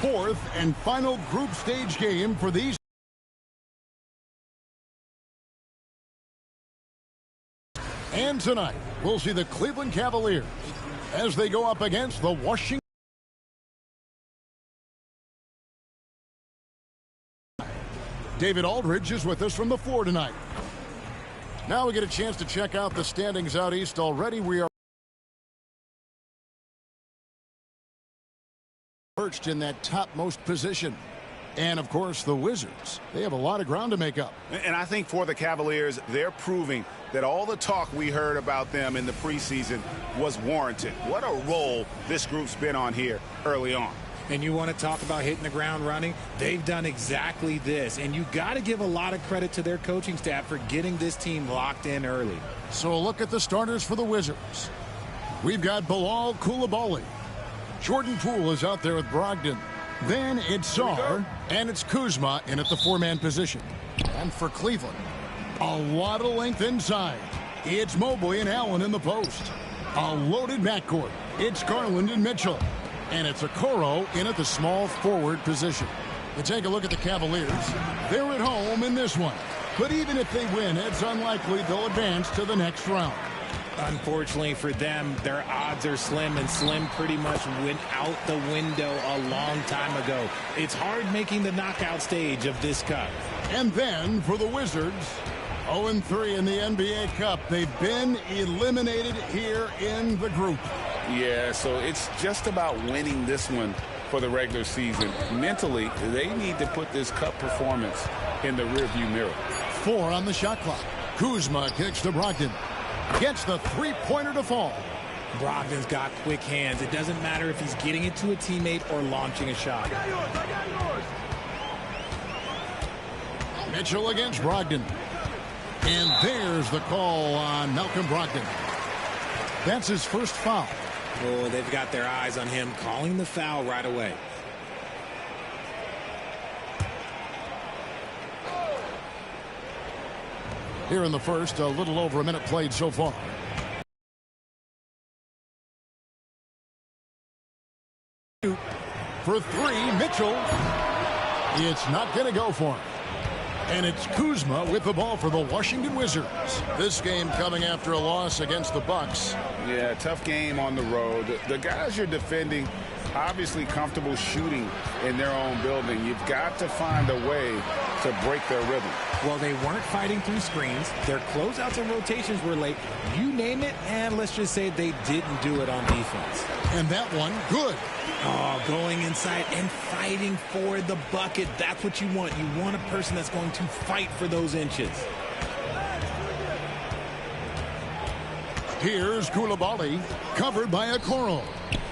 fourth and final group stage game for these. And tonight, we'll see the Cleveland Cavaliers as they go up against the Washington. David Aldridge is with us from the floor tonight. Now we get a chance to check out the standings out east. Already we are perched in that topmost position. And, of course, the Wizards. They have a lot of ground to make up. And I think for the Cavaliers, they're proving that all the talk we heard about them in the preseason was warranted. What a role this group's been on here early on. And you want to talk about hitting the ground running? They've done exactly this. And you got to give a lot of credit to their coaching staff for getting this team locked in early. So a look at the starters for the Wizards. We've got Bilal Coulibaly. Jordan Poole is out there with Brogdon. Then it's Sarr, and it's Kuzma in at the four-man position. And for Cleveland, a lot of length inside. It's Mobley and Allen in the post. A loaded backcourt. It's Garland and Mitchell. And it's Okoro in at the small forward position. We take a look at the Cavaliers. They're at home in this one. But even if they win, it's unlikely they'll advance to the next round. Unfortunately for them, their odds are slim, and slim pretty much went out the window a long time ago. It's hard making the knockout stage of this cup. And then for the Wizards, 0-3 in the NBA Cup. They've been eliminated here in the group. Yeah, so it's just about winning this one for the regular season. Mentally, they need to put this cup performance in the rearview mirror. 4 on the shot clock. Kuzma kicks to Brogdon. Gets the three-pointer to fall. Brogdon's got quick hands. It doesn't matter if he's getting it to a teammate or launching a shot. I got yours. Mitchell against Brogdon. And there's the call on Malcolm Brogdon. That's his first foul. Oh, they've got their eyes on him, calling the foul right away. Here in the first, a little over a minute played so far. For 3, Mitchell. It's not going to go for him. And it's Kuzma with the ball for the Washington Wizards. This game coming after a loss against the Bucks. Yeah, tough game on the road. The guys you're defending, obviously comfortable shooting in their own building. You've got to find a way to break their rhythm. Well, they weren't fighting through screens. Their closeouts and rotations were late. You name it, and let's just say they didn't do it on defense. And that one, good. Oh, going inside and fighting for the bucket. That's what you want. You want a person that's going to fight for those inches. Here's Coulibaly, covered by Okoro.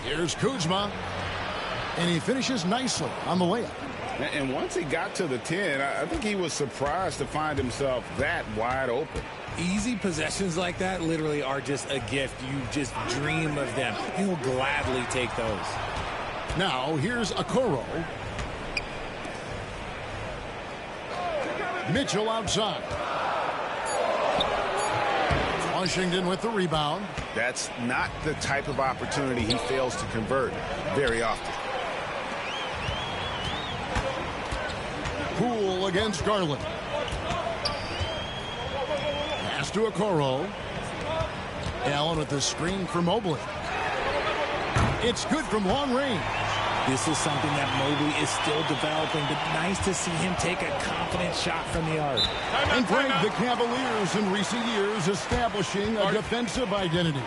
Here's Kuzma. And he finishes nicely on the layup. And once he got to the 10, I think he was surprised to find himself that wide open. Easy possessions like that literally are just a gift. You just dream of them. He'll gladly take those. Now, here's Okoro. Mitchell outside. Washington with the rebound. That's not the type of opportunity he fails to convert very often. Poole against Garland. Pass to Okoro. Allen with the screen for Mobley. It's good from long range. This is something that Mobley is still developing, but nice to see him take a confident shot from the arc. And Greg, the Cavaliers in recent years establishing a defensive identity.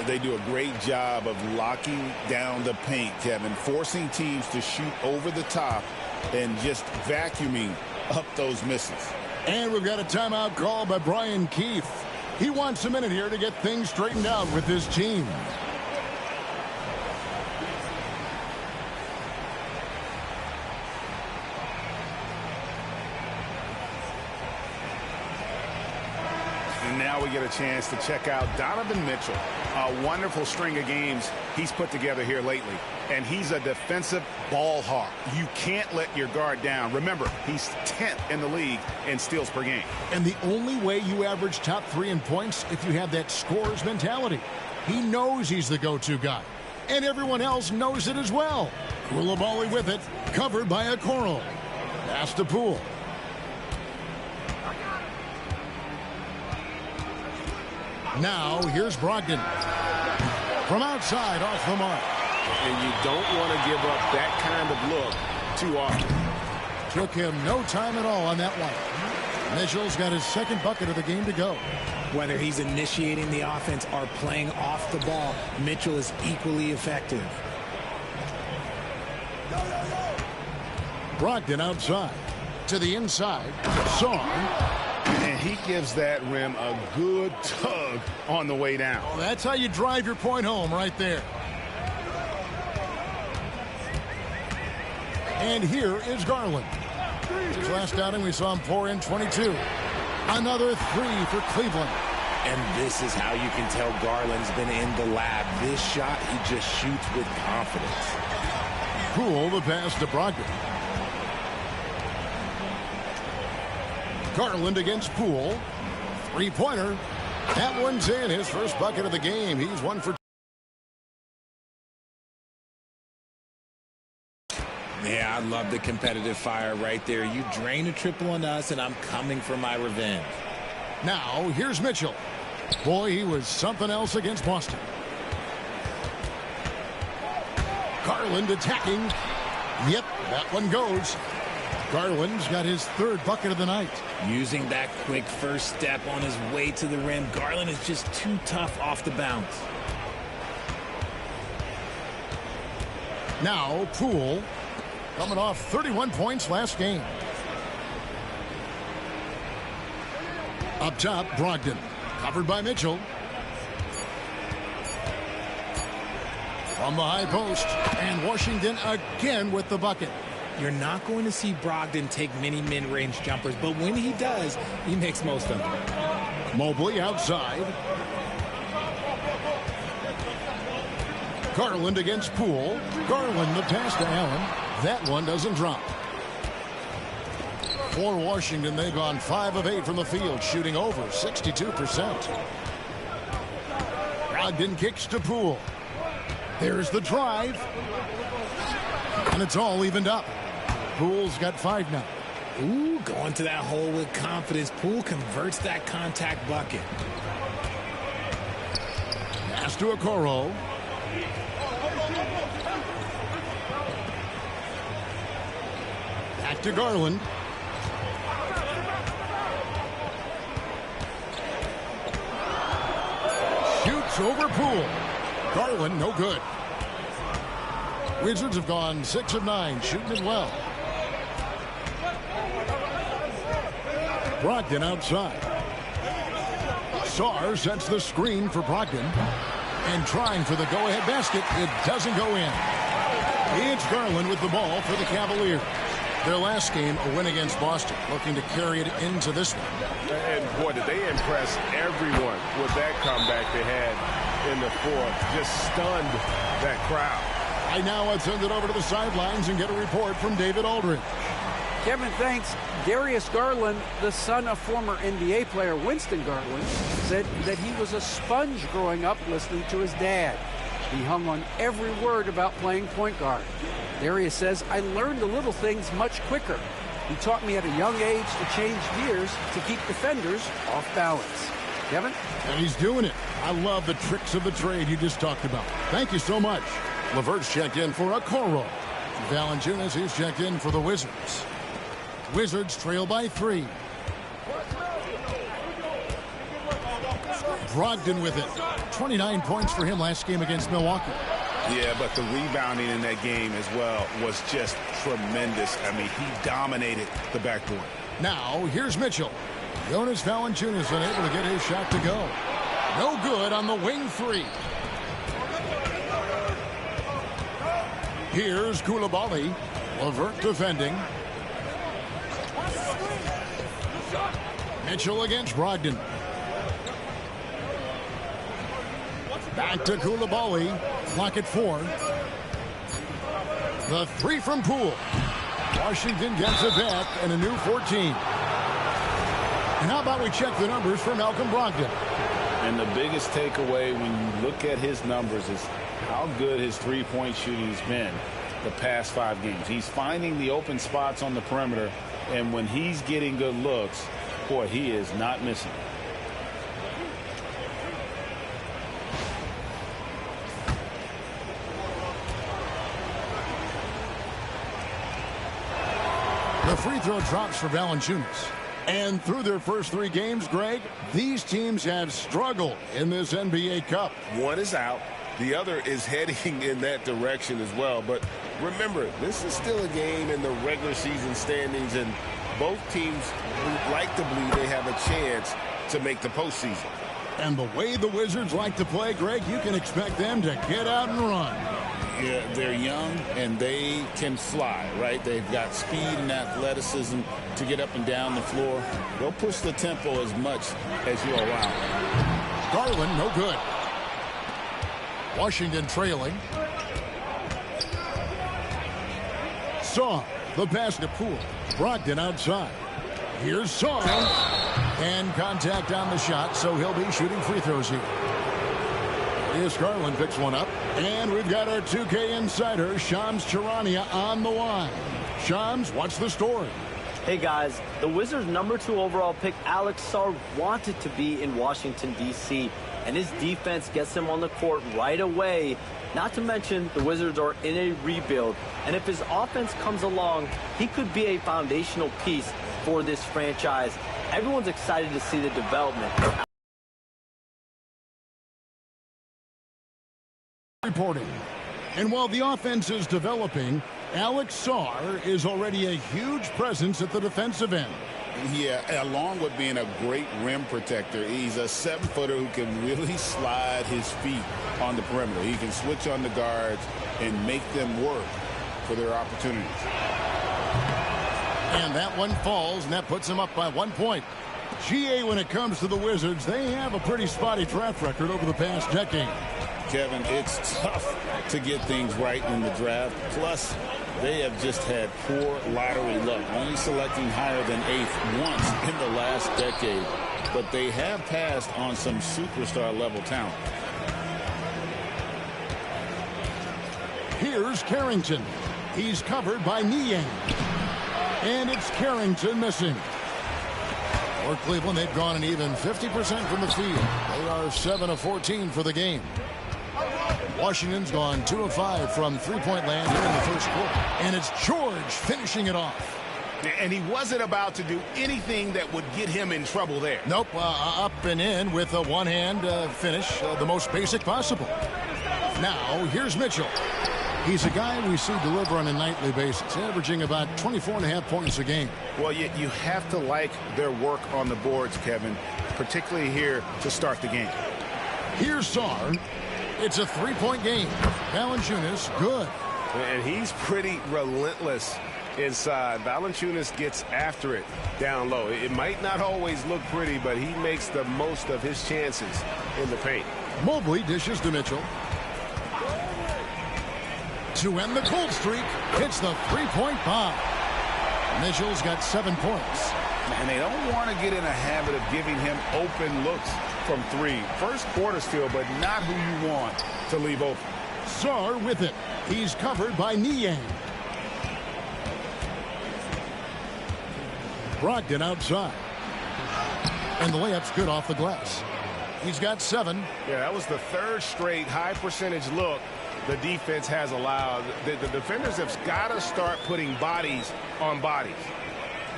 They do a great job of locking down the paint, Kevin, forcing teams to shoot over the top and just vacuuming up those misses. And we've got a timeout call by Brian Keefe. He wants a minute here to get things straightened out with his team. And now we get a chance to check out Donovan Mitchell. A wonderful string of games he's put together here lately. And he's a defensive ball hawk. You can't let your guard down. Remember, he's 10th in the league in steals per game. And the only way you average top 3 in points if you have that scorer's mentality. He knows he's the go-to guy. And everyone else knows it as well. Koulibaly with it, covered by Okoro. Pass to Poole. Now, here's Brogdon. From outside, off the mark. And you don't want to give up that kind of look too often. Took him no time at all on that one. Mitchell's got his second bucket of the game to go. Whether he's initiating the offense or playing off the ball, Mitchell is equally effective. Brogdon outside. To the inside. Song. And he gives that rim a good tug on the way down. Well, that's how you drive your point home right there. And here is Garland. His last outing, we saw him pour in 22. Another three for Cleveland. And this is how you can tell Garland's been in the lab. This shot, he just shoots with confidence. Poole the pass to Brogdon. Garland against Poole. Three-pointer. That one's in. His first bucket of the game. He's 1 for 2. Yeah, I love the competitive fire right there. You drain a triple on us, and I'm coming for my revenge. Now, here's Mitchell. Boy, he was something else against Boston. Garland attacking. Yep, that one goes. Garland's got his third bucket of the night. Using that quick first step on his way to the rim, Garland is just too tough off the bounce. Now, Poole, coming off 31 points last game. Up top, Brogdon. Covered by Mitchell. From the high post. And Washington again with the bucket. You're not going to see Brogdon take many mid-range jumpers, but when he does, he makes most of them. Mobley outside. Garland against Poole. Garland the pass to Allen. That one doesn't drop. For Washington, they've gone 5 of 8 from the field, shooting over 62%. Brogdon kicks to Poole. There's the drive. And it's all evened up. Poole's got 5 now. Ooh, going to that hole with confidence. Poole converts that contact bucket. Pass to Okoro. Back to Garland. Shoots over Poole. Garland, no good. Wizards have gone 6 of 9, shooting it well. Brogdon outside. Sarr sets the screen for Brogdon. And trying for the go-ahead basket. It doesn't go in. It's Garland with the ball for the Cavaliers. Their last game, a win against Boston, looking to carry it into this one. And boy, did they impress everyone with that comeback they had in the fourth. Just stunned that crowd. Right now, let's send it over to the sidelines and get a report from David Aldridge. Kevin, thanks. Darius Garland, the son of former NBA player Winston Garland, said that he was a sponge growing up listening to his dad. He hung on every word about playing point guard. Darius says, I learned the little things much quicker. He taught me at a young age to change gears to keep defenders off balance. Kevin? And he's doing it. I love the tricks of the trade you just talked about. Thank you so much. LeVert's checked in for Okoro. Valanciunas, he's checked in for the Wizards. Wizards trail by 3. Brogdon with it. 29 points for him last game against Milwaukee. Yeah, but the rebounding in that game as well was just tremendous. I mean, he dominated the backboard. Now, here's Mitchell. Jonas Valanciunas unable to get his shot to go. No good on the wing 3. Here's Koulibaly. LeVert defending. Mitchell against Brogdon. Back to Koulibaly. Clock at 4. The 3 from Poole. Washington gets it back and a new 14. And how about we check the numbers for Malcolm Brogdon? And the biggest takeaway when you look at his numbers is how good his three-point shooting has been. the past 5 games. He's finding the open spots on the perimeter, and when he's getting good looks, boy, he is not missing. The free throw drops for Valanciunas. And through their first 3 games, Greg, these teams have struggled in this NBA Cup. One is out. The other is heading in that direction as well. But remember, this is still a game in the regular season standings, and both teams would like to believe they have a chance to make the postseason. And the way the Wizards like to play, Greg, you can expect them to get out and run. Yeah, they're young and they can fly, right? They've got speed and athleticism to get up and down the floor. They'll push the tempo as much as you allow. Garland, no good. Washington trailing. Saw the pass to Poole. Brogdon outside. Here's Saw. And contact on the shot, so he'll be shooting free throws here. Here's Garland picks one up. And we've got our 2K insider, Shams Charania, on the line. Shams, what's the story? Hey guys, the Wizards' #2 overall pick Alex Sarr wanted to be in Washington, D.C., and his defense gets him on the court right away. Not to mention, the Wizards are in a rebuild, and if his offense comes along, he could be a foundational piece for this franchise. Everyone's excited to see the development. Reporting. And while the offense is developing, Alex Sarr is already a huge presence at the defensive end. Yeah, along with being a great rim protector, he's a 7-footer who can really slide his feet on the perimeter. He can switch on the guards and make them work for their opportunities. And that one falls, and that puts him up by 1 point. GA, when it comes to the Wizards, they have a pretty spotty draft record over the past decade. Kevin, it's tough to get things right in the draft. Plus, they have just had poor lottery luck, only selecting higher than 8th once in the last decade. But they have passed on some superstar-level talent. Here's Carrington. He's covered by Niang. And it's Carrington missing. For Cleveland, they've gone an even 50% from the field. They are 7 of 14 for the game. Washington's gone 2 of 5 from three-point land here in the first quarter. And it's George finishing it off. And he wasn't about to do anything that would get him in trouble there. Nope, up and in with a one-hand finish, the most basic possible. Now, here's Mitchell. He's a guy we see deliver on a nightly basis, averaging about 24.5 points a game. Well, you have to like their work on the boards, Kevin, particularly here to start the game. Here's Sarr. It's a three-point game. Valanciunas, good. And he's pretty relentless inside. Valanciunas gets after it down low. It might not always look pretty, but he makes the most of his chances in the paint. Mobley dishes to Mitchell. To end the cold streak, hits the three-point bomb. Mitchell's got 7 points. And they don't want to get in a habit of giving him open looks from 3. First quarter still, but not who you want to leave open. Sarr with it. He's covered by Niang. Brogdon outside. And the layup's good off the glass. He's got 7. Yeah, that was the 3rd straight high percentage look the defense has allowed. The defenders have got to start putting bodies on bodies.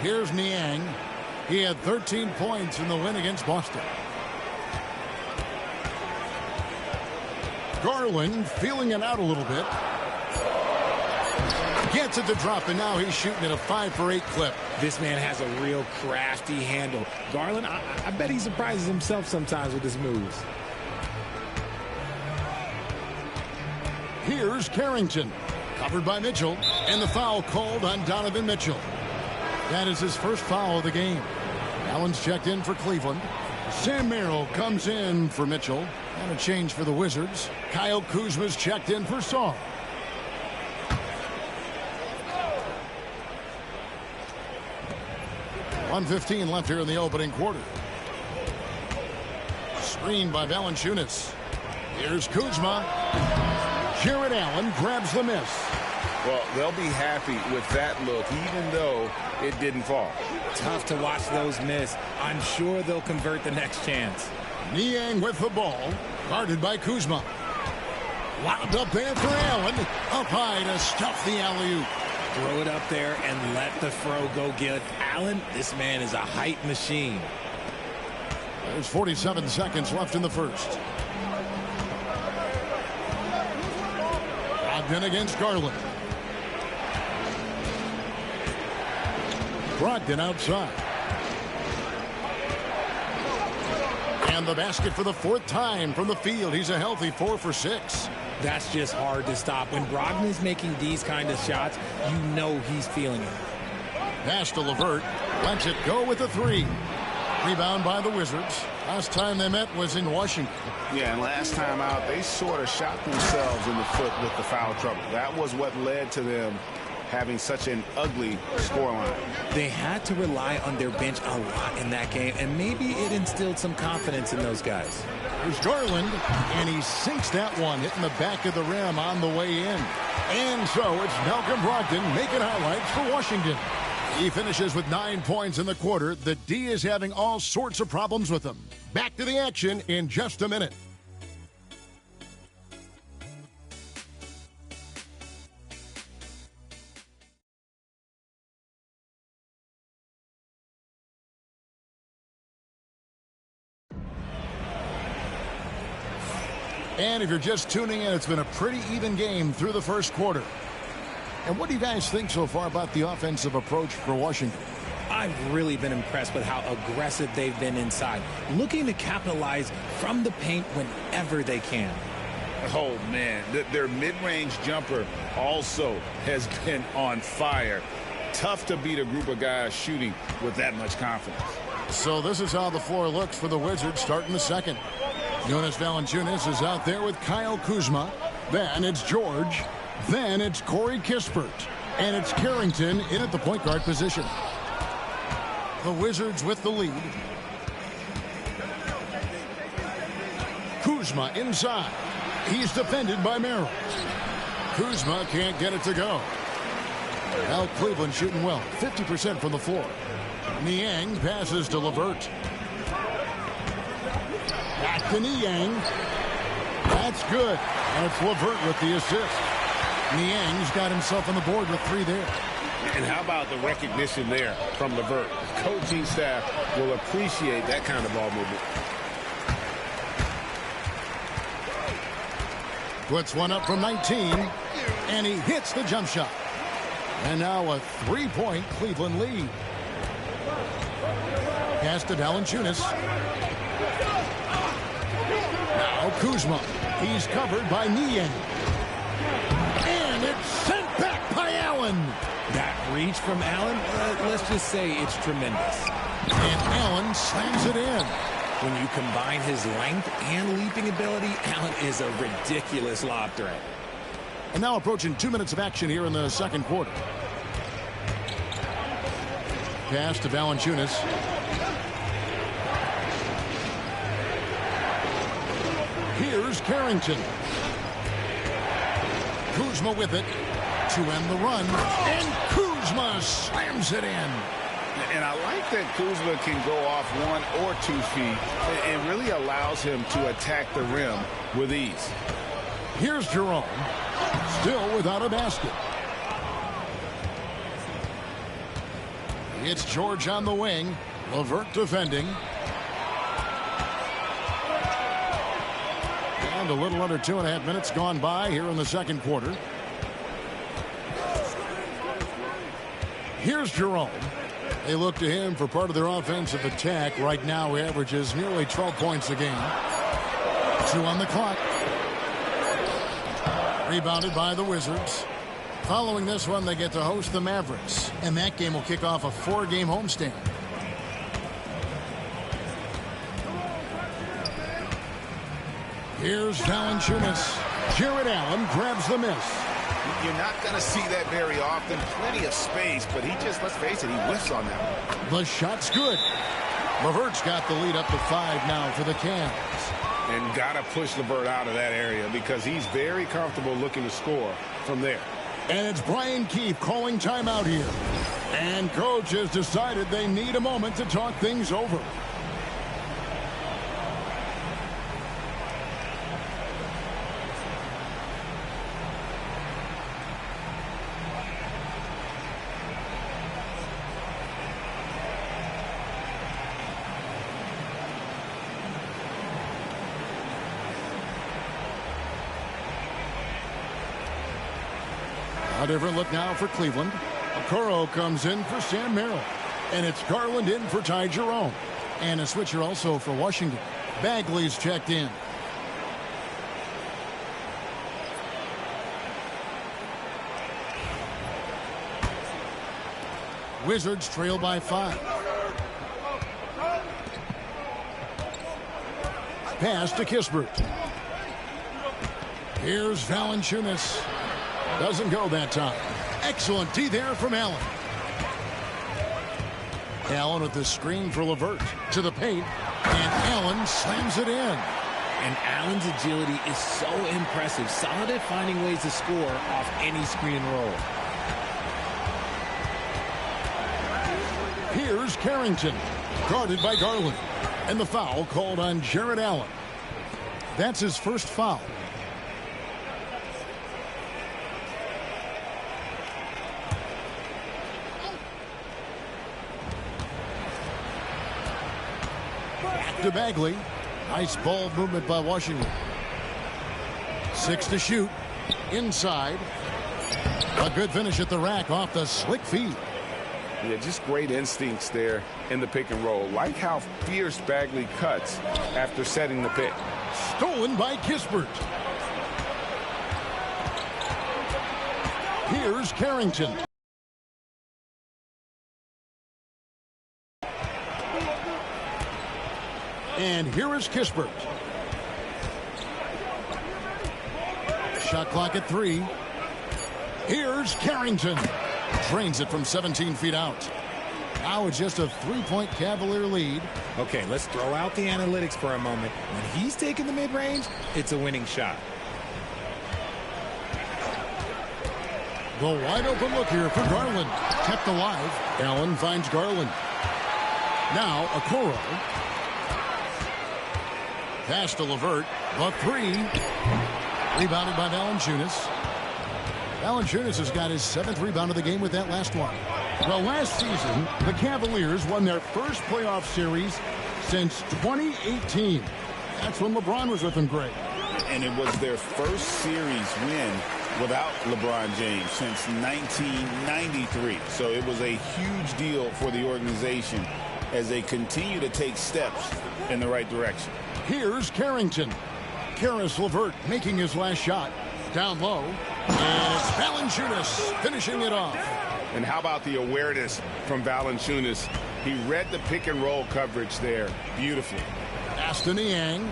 Here's Niang. He had 13 points in the win against Boston. Garland feeling it out a little bit. Gets it to drop, and now he's shooting at a 5-for-8 clip. This man has a real crafty handle. Garland, I bet he surprises himself sometimes with his moves. Here's Carrington, covered by Mitchell, and the foul called on Donovan Mitchell. That is his first foul of the game. Allen's checked in for Cleveland. Sam Merrill comes in for Mitchell. And a change for the Wizards. Kyle Kuzma's checked in for Sarr. .115 left here in the opening quarter. Screened by Valanciunas. Here's Kuzma. Jared Allen grabs the miss. Well, they'll be happy with that look, even though it didn't fall. Tough to watch those miss. I'm sure they'll convert the next chance. Niang with the ball, guarded by Kuzma. Lobbed up there for Allen. Up high to stuff the alley-oop. Throw it up there and let the throw go get Allen. This man is a height machine. There's 47 seconds left in the first. Brogdon against Garland. Brogdon outside. And the basket for the fourth time from the field. He's a healthy 4 for 6. That's just hard to stop. When Brogdon is making these kind of shots, you know he's feeling it. Pass to LeVert. Lets it go with the 3. Rebound by the Wizards. Last time they met was in Washington. Yeah, and last time out, they sort of shot themselves in the foot with the foul trouble. That was what led to them having such an ugly scoreline. They had to rely on their bench a lot in that game, and maybe it instilled some confidence in those guys. There's Garland, and he sinks that one, hitting the back of the rim on the way in. And so it's Malcolm Brogdon making highlights for Washington. He finishes with 9 points in the quarter. The D is having all sorts of problems with him. Back to the action in just a minute. And if you're just tuning in, it's been a pretty even game through the first quarter. And what do you guys think so far about the offensive approach for Washington? I've really been impressed with how aggressive they've been inside, looking to capitalize from the paint whenever they can. Oh, man, their mid-range jumper also has been on fire. Tough to beat a group of guys shooting with that much confidence. So this is how the floor looks for the Wizards starting the second. Jonas Valanciunas is out there with Kyle Kuzma. Then it's George. Then it's Corey Kispert. And it's Carrington in at the point guard position. The Wizards with the lead. Kuzma inside. He's defended by Merrill. Kuzma can't get it to go. Now Cleveland shooting well. 50% from the floor. Niang passes to LeVert. Back to Niang. That's good. That's LeVert with the assist. Niang's got himself on the board with 3 there. And how about the recognition there from LeVert? Coaching staff will appreciate that kind of ball movement. Puts one up from 19, and he hits the jump shot. And now a 3-point Cleveland lead. Pass to Valanciunas. Now Kuzma. He's covered by Niang. And it's sent back by Allen. That reach from Allen, let's just say it's tremendous. And Allen slams it in. When you combine his length and leaping ability, Allen is a ridiculous lob threat. And now approaching 2 minutes of action here in the second quarter. Pass to Valanciunas. Here's Carrington. Kuzma with it to end the run. And Kuzma slams it in. And I like that Kuzma can go off 1 or 2 feet. It really allows him to attack the rim with ease. Here's Jerome. Still without a basket. It's George on the wing. LeVert defending. And a little under 2.5 minutes gone by here in the second quarter. Here's Jerome. They look to him for part of their offensive attack. Right now he averages nearly 12 points a game. 2 on the clock. Rebounded by the Wizards. Following this one, they get to host the Mavericks. And that game will kick off a 4-game homestand. Here's Valanciunas. Jared Allen grabs the miss. You're not going to see that very often. Plenty of space, but he just, let's face it, he whiffs on that one. The shot's good. LeVert's got the lead up to 5 now for the Cavs. And got to push LeVert out of that area because he's very comfortable looking to score from there. And it's Brian Keefe calling timeout here. And coach has decided they need a moment to talk things over. A different look now for Cleveland. Okoro comes in for Sam Merrill. And it's Garland in for Ty Jerome. And a switcher also for Washington. Bagley's checked in. Wizards trail by 5. Pass to Kispert. Here's Valanciunas. Doesn't go that time. Excellent D there from Allen. Allen with the screen for LeVert. To the paint. And Allen slams it in. And Allen's agility is so impressive. Solid at finding ways to score off any screen and roll. Here's Carrington. Guarded by Garland. And the foul called on Jarrett Allen. That's his first foul. To Bagley. Nice ball movement by Washington. 6 to shoot. Inside. A good finish at the rack off the slick feed. Yeah, just great instincts there in the pick and roll. Like how fierce Bagley cuts after setting the pick. Stolen by Kispert. Here's Carrington. And here is Kispert. Shot clock at 3. Here's Carrington. Drains it from 17 feet out. Now it's just a 3-point Cavalier lead. Okay, let's throw out the analytics for a moment. When he's taking the mid-range, it's a winning shot. The wide open look here for Garland. Kept alive. Allen finds Garland. Now Okoro. Pass to LeVert. The 3. Rebounded by Valanciunas. Valanciunas has got his 7th rebound of the game with that last one. Well, last season, the Cavaliers won their first playoff series since 2018. That's when LeBron was with them, Greg. And it was their first series win without LeBron James since 1993. So it was a huge deal for the organization as they continue to take steps in the right direction. Here's Carrington. Karis LeVert making his last shot. Down low. And it's Valanciunas finishing it off. And how about the awareness from Valanciunas? He read the pick and roll coverage there beautifully. Aston Niang.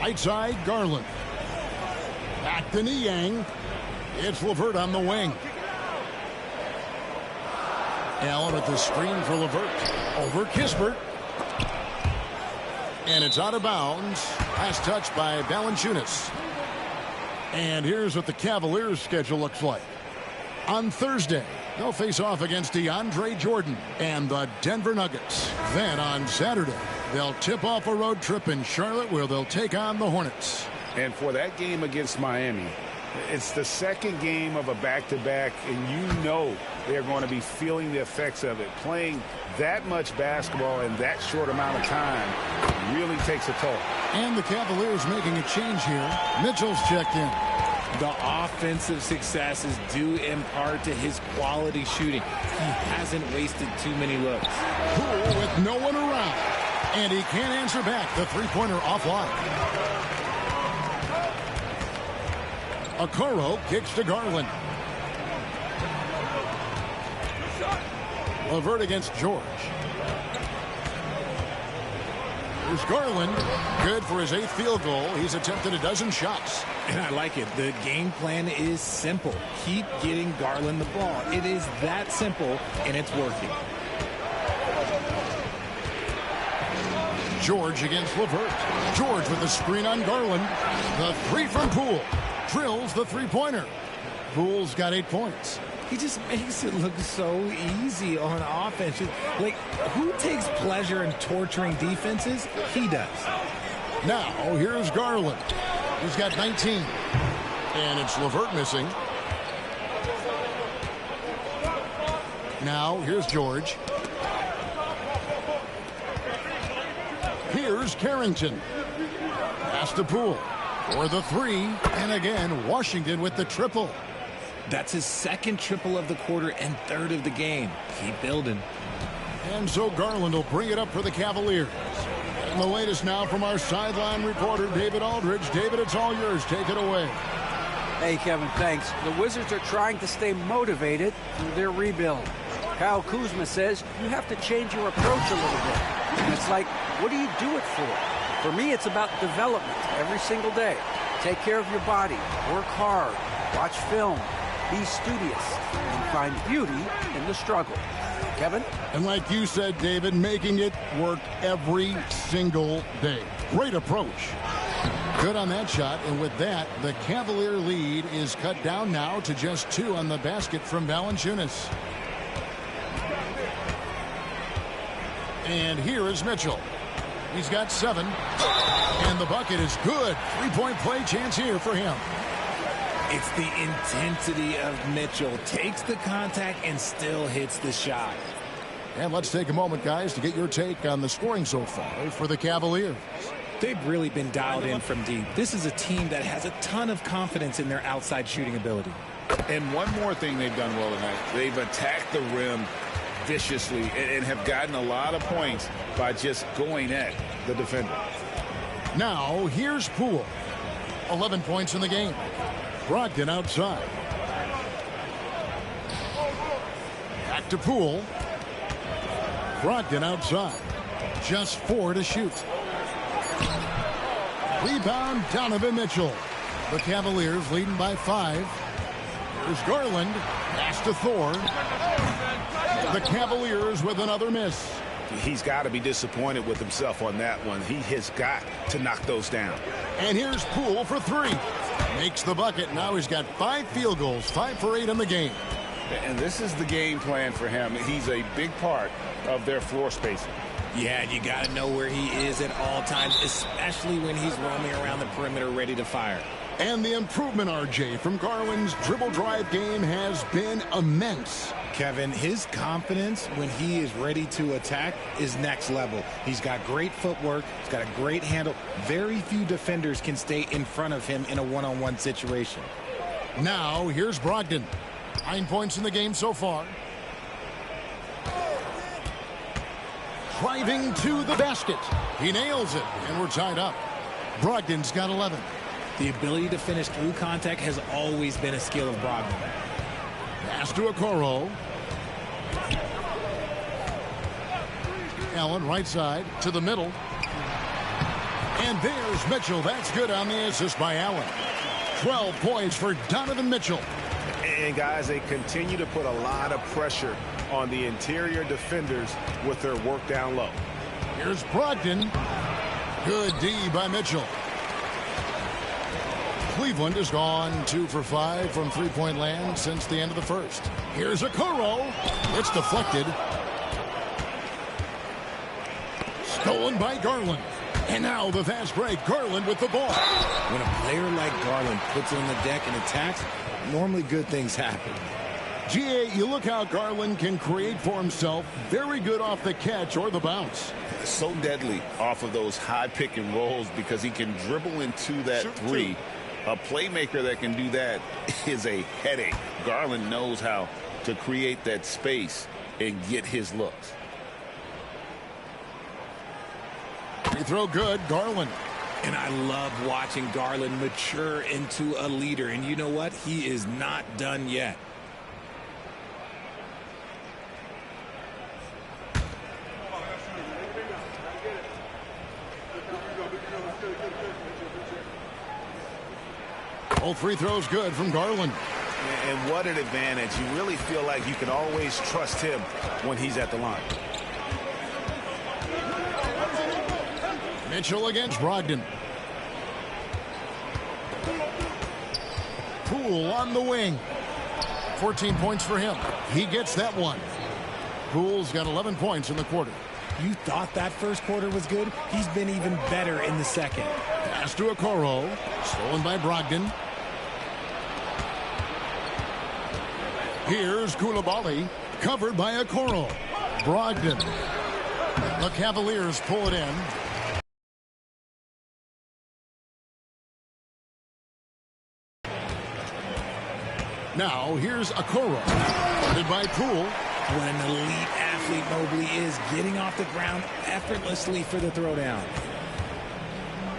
Right side, Garland. Back to Niang. It's LeVert on the wing. Allen at the screen for LeVert. Over Kispert. And it's out of bounds. Last touch by Valanciunas. And here's what the Cavaliers' schedule looks like. On Thursday, they'll face off against DeAndre Jordan and the Denver Nuggets. Then on Saturday, they'll tip off a road trip in Charlotte where they'll take on the Hornets. And for that game against Miami, it's the second game of a back-to-back, and you know they're going to be feeling the effects of it. Playing that much basketball in that short amount of time really takes a toll. And the Cavaliers making a change here. Mitchell's checked in. The offensive success is due in part to his quality shooting. He hasn't wasted too many looks. Poole with no one around. And he can't answer back. The three-pointer offline. Okoro kicks to Garland. LeVert against George. Here's Garland. Good for his 8th field goal. He's attempted a dozen shots. And I like it. The game plan is simple. Keep getting Garland the ball. It is that simple, and it's working. George against LeVert. George with the screen on Garland. The 3 from Poole. drills the three-pointer. Poole's got 8 points. He just makes it look so easy on offense. Like, who takes pleasure in torturing defenses? He does. Now, here's Garland. He's got 19. And it's LeVert missing. Now, here's George. Here's Carrington. Pass to Poole for the three. And again, Washington with the triple. That's his second triple of the quarter and third of the game. Keep building. And so Garland will bring it up for the Cavaliers. And the latest now from our sideline reporter, David Aldridge. David, it's all yours. Take it away. Hey, Kevin, thanks. The Wizards are trying to stay motivated through their rebuild. Kyle Kuzma says you have to change your approach a little bit. And it's like, what do you do it for? For me, it's about development every single day. Take care of your body, work hard, watch film, be studious, and find beauty in the struggle. Kevin? And like you said, David, making it work every single day. Great approach. Good on that shot, and with that, the Cavalier lead is cut down now to just 2 on the basket from Valanciunas. And here is Mitchell. He's got 7, and the bucket is good. 3-point play chance here for him. It's the intensity of Mitchell. Takes the contact and still hits the shot. And let's take a moment, guys, to get your take on the scoring so far for the Cavaliers. They've really been dialed in from deep. This is a team that has a ton of confidence in their outside shooting ability. And one more thing they've done well tonight. They've attacked the rim viciously and have gotten a lot of points by just going at the defender. Now, here's Poole. 11 points in the game. Brogdon outside. Back to Poole. Brogdon outside. Just 4 to shoot. Rebound, Donovan Mitchell. The Cavaliers leading by 5. Here's Garland. Pass to Thor. The Cavaliers with another miss. He's got to be disappointed with himself on that one. He has got to knock those down. And here's Poole for 3. Makes the bucket. Now he's got 5 field goals, 5 for 8 in the game. And this is the game plan for him. He's a big part of their floor spacing. Yeah, you got to know where he is at all times, especially when he's roaming around the perimeter ready to fire. And the improvement, RJ, from Garland's dribble drive game has been immense. Kevin, his confidence when he is ready to attack is next level. He's got great footwork. He's got a great handle. Very few defenders can stay in front of him in a one-on-one situation. Now, here's Brogdon. 9 points in the game so far. Driving to the basket. He nails it, and we're tied up. Brogdon's got 11. The ability to finish through contact has always been a skill of Brogdon. Pass to Okoro. Allen right side to the middle. And there's Mitchell. That's good on the assist by Allen. 12 points for Donovan Mitchell. And guys, they continue to put a lot of pressure on the interior defenders with their work down low. Here's Brogdon. Good D by Mitchell. Cleveland has gone 2 for 5 from three-point land since the end of the first. Here's Okoro. It's deflected. Stolen by Garland. And now the fast break. Garland with the ball. When a player like Garland puts on the deck and attacks, normally good things happen. GA, you look how Garland can create for himself. Very good off the catch or the bounce. So deadly off of those high pick and rolls because he can dribble into that three. A playmaker that can do that is a headache. Garland knows how to create that space and get his looks. Free throw good, Garland. And I love watching Garland mature into a leader. And you know what? He is not done yet. All free throws good from Garland. And what an advantage. You really feel like you can always trust him when he's at the line. Mitchell against Brogdon. Poole on the wing. 14 points for him. He gets that one. Poole's got 11 points in the quarter. You thought that first quarter was good? He's been even better in the second. Pass to Okoro. Stolen by Brogdon. Here's Koulibaly. Covered by Okoro. Brogdon. The Cavaliers pull it in. Now here's Okoro. Guarded by Poole. What an elite athlete Mobley is, getting off the ground effortlessly for the throwdown.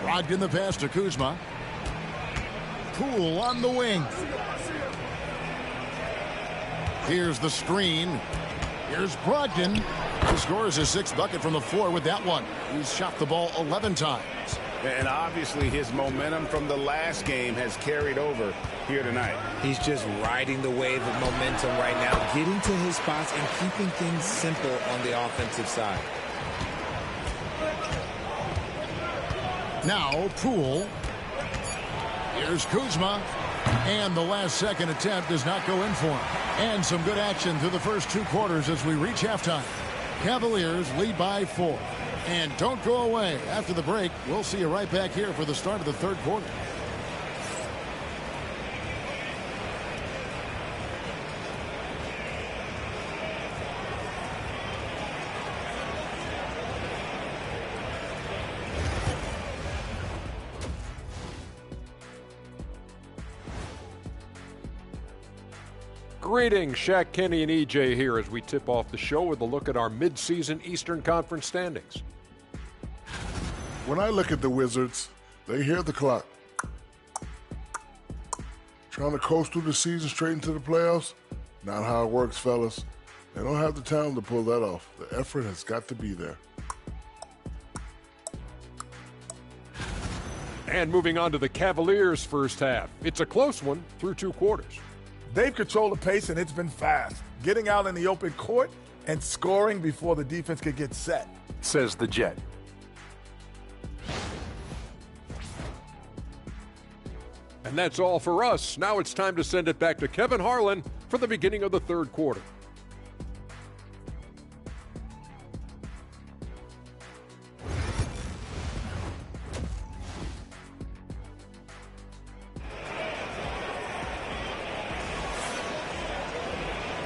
Brogdon the pass to Kuzma. Poole on the wing. Here's the screen. Here's Brogdon. He scores his sixth bucket from the floor with that one. He's shot the ball 11 times. And obviously his momentum from the last game has carried over here tonight. He's just riding the wave of momentum right now, getting to his spots and keeping things simple on the offensive side. Now Poole. Here's Kuzma. And the last second attempt does not go in for him. And some good action through the first two quarters as we reach halftime. Cavaliers lead by 4. And don't go away. After the break, we'll see you right back here for the start of the third quarter. Greetings, Shaq, Kenny, and EJ here as we tip off the show with a look at our midseason Eastern Conference standings. When I look at the Wizards, they hear the clock. Trying to coast through the season straight into the playoffs? Not how it works, fellas. They don't have the talent to pull that off. The effort has got to be there. And moving on to the Cavaliers' first half. It's a close one through two quarters. They've controlled the pace, and it's been fast. Getting out in the open court and scoring before the defense could get set. Says the Jet. And that's all for us. Now it's time to send it back to Kevin Harlan for the beginning of the third quarter.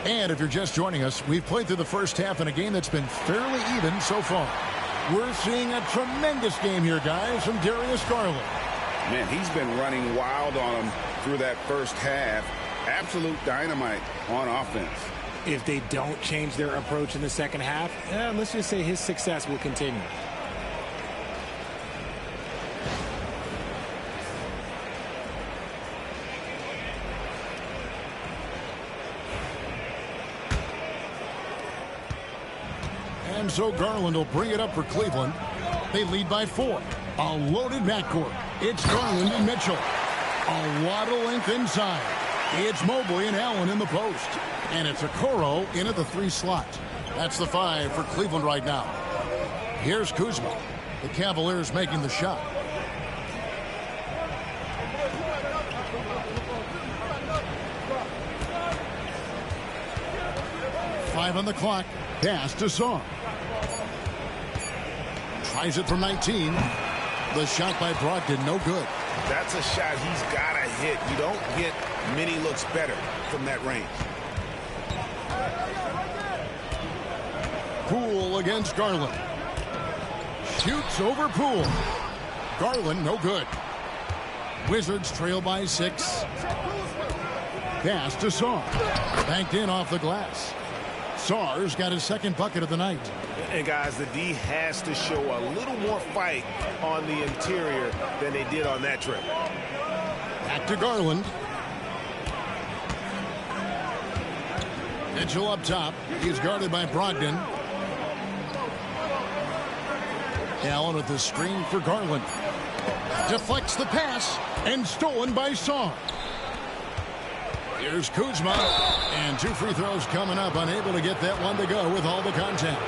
And if you're just joining us, we've played through the first half in a game that's been fairly even so far. We're seeing a tremendous game here, guys, from Darius Garland. Man, he's been running wild on him through that first half. Absolute dynamite on offense. If they don't change their approach in the second half, let's just say his success will continue. And so Garland will bring it up for Cleveland. They lead by 4. A loaded backcourt. It's Garland and Mitchell. A lot of length inside. It's Mobley and Allen in the post. And it's Okoro in at the 3 slot. That's the 5 for Cleveland right now. Here's Kuzma. The Cavaliers making the shot. Five on the clock. Pass to Song. Tries it from 19. The shot by Brogdon, no good. That's a shot he's got to hit. You don't get many looks better from that range. Poole against Garland. Shoots over Poole. Garland, no good. Wizards trail by 6. Pass to Song. Banked in off the glass. Sarr's got his second bucket of the night. And guys, the D has to show a little more fight on the interior than they did on that trip. Back to Garland. Mitchell up top. He's guarded by Brogdon. Allen with the screen for Garland. Deflects the pass and stolen by Song. Here's Kuzma. And 2 free throws coming up. Unable to get that one to go with all the contact.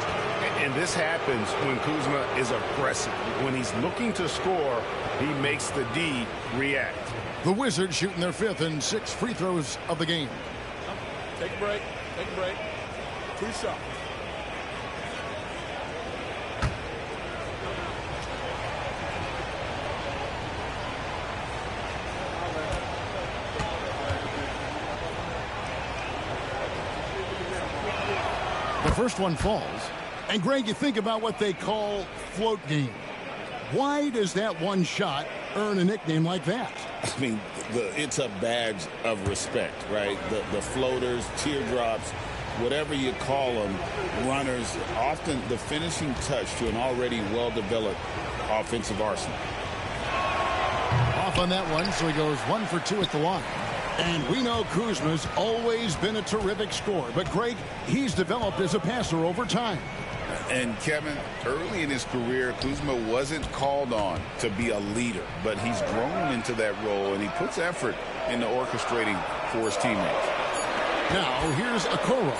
And this happens when Kuzma is aggressive. When he's looking to score, he makes the D react. The Wizards shooting their 5th and 6th free throws of the game. Take a break. Take a break. 2 shots. The first one falls. And, Greg, you think about what they call float game. Why does that one shot earn a nickname like that? I mean, it's a badge of respect, right? The floaters, teardrops, whatever you call them, runners, often the finishing touch to an already well-developed offensive arsenal. Off on that one, so he goes 1 for 2 at the line. And we know Kuzma's always been a terrific scorer, but Greg, he's developed as a passer over time. And Kevin, early in his career, Kuzma wasn't called on to be a leader, but he's grown into that role, and he puts effort into orchestrating for his teammates. Now, here's Okoro.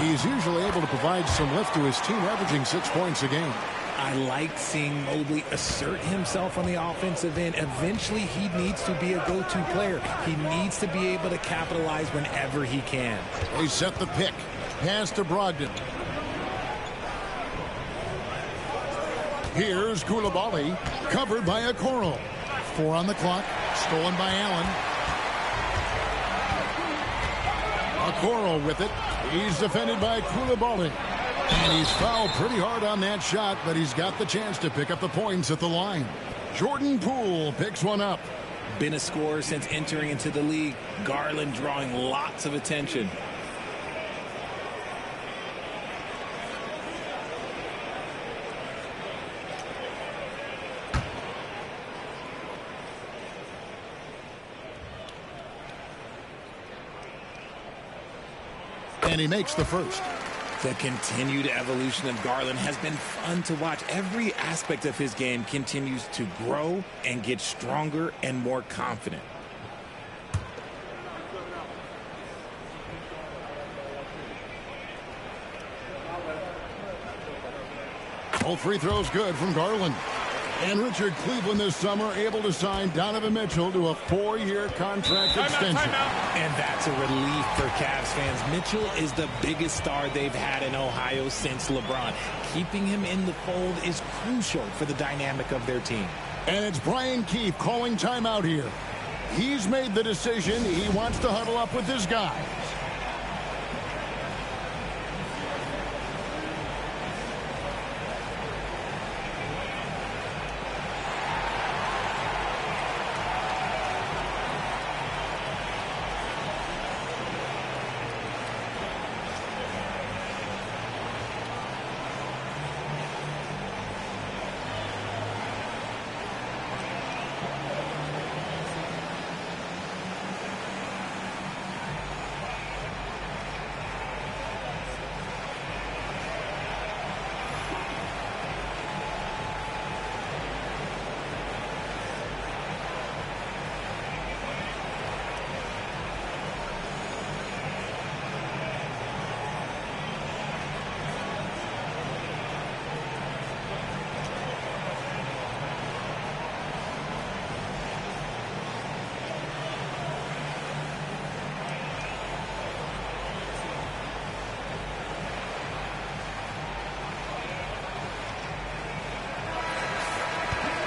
He's usually able to provide some lift to his team, averaging 6 points a game. I like seeing Mobley assert himself on the offensive end. Eventually, he needs to be a go-to player. He needs to be able to capitalize whenever he can. They set the pick. Pass to Brogdon. Here's Koulibaly, covered by Okoro. 4 on the clock, stolen by Allen. Okoro with it. He's defended by Koulibaly. And he's fouled pretty hard on that shot, but he's got the chance to pick up the points at the line. Jordan Poole picks one up. Been a scorer since entering into the league. Garland drawing lots of attention. And he makes the first. The continued evolution of Garland has been fun to watch. Every aspect of his game continues to grow and get stronger and more confident. All free throws good from Garland. And Richard Cleveland this summer able to sign Donovan Mitchell to a 4-year contract extension. And that's a relief for Cavs fans. Mitchell is the biggest star they've had in Ohio since LeBron. Keeping him in the fold is crucial for the dynamic of their team. And it's Brian Keefe calling timeout here. He's made the decision. He wants to huddle up with his guys.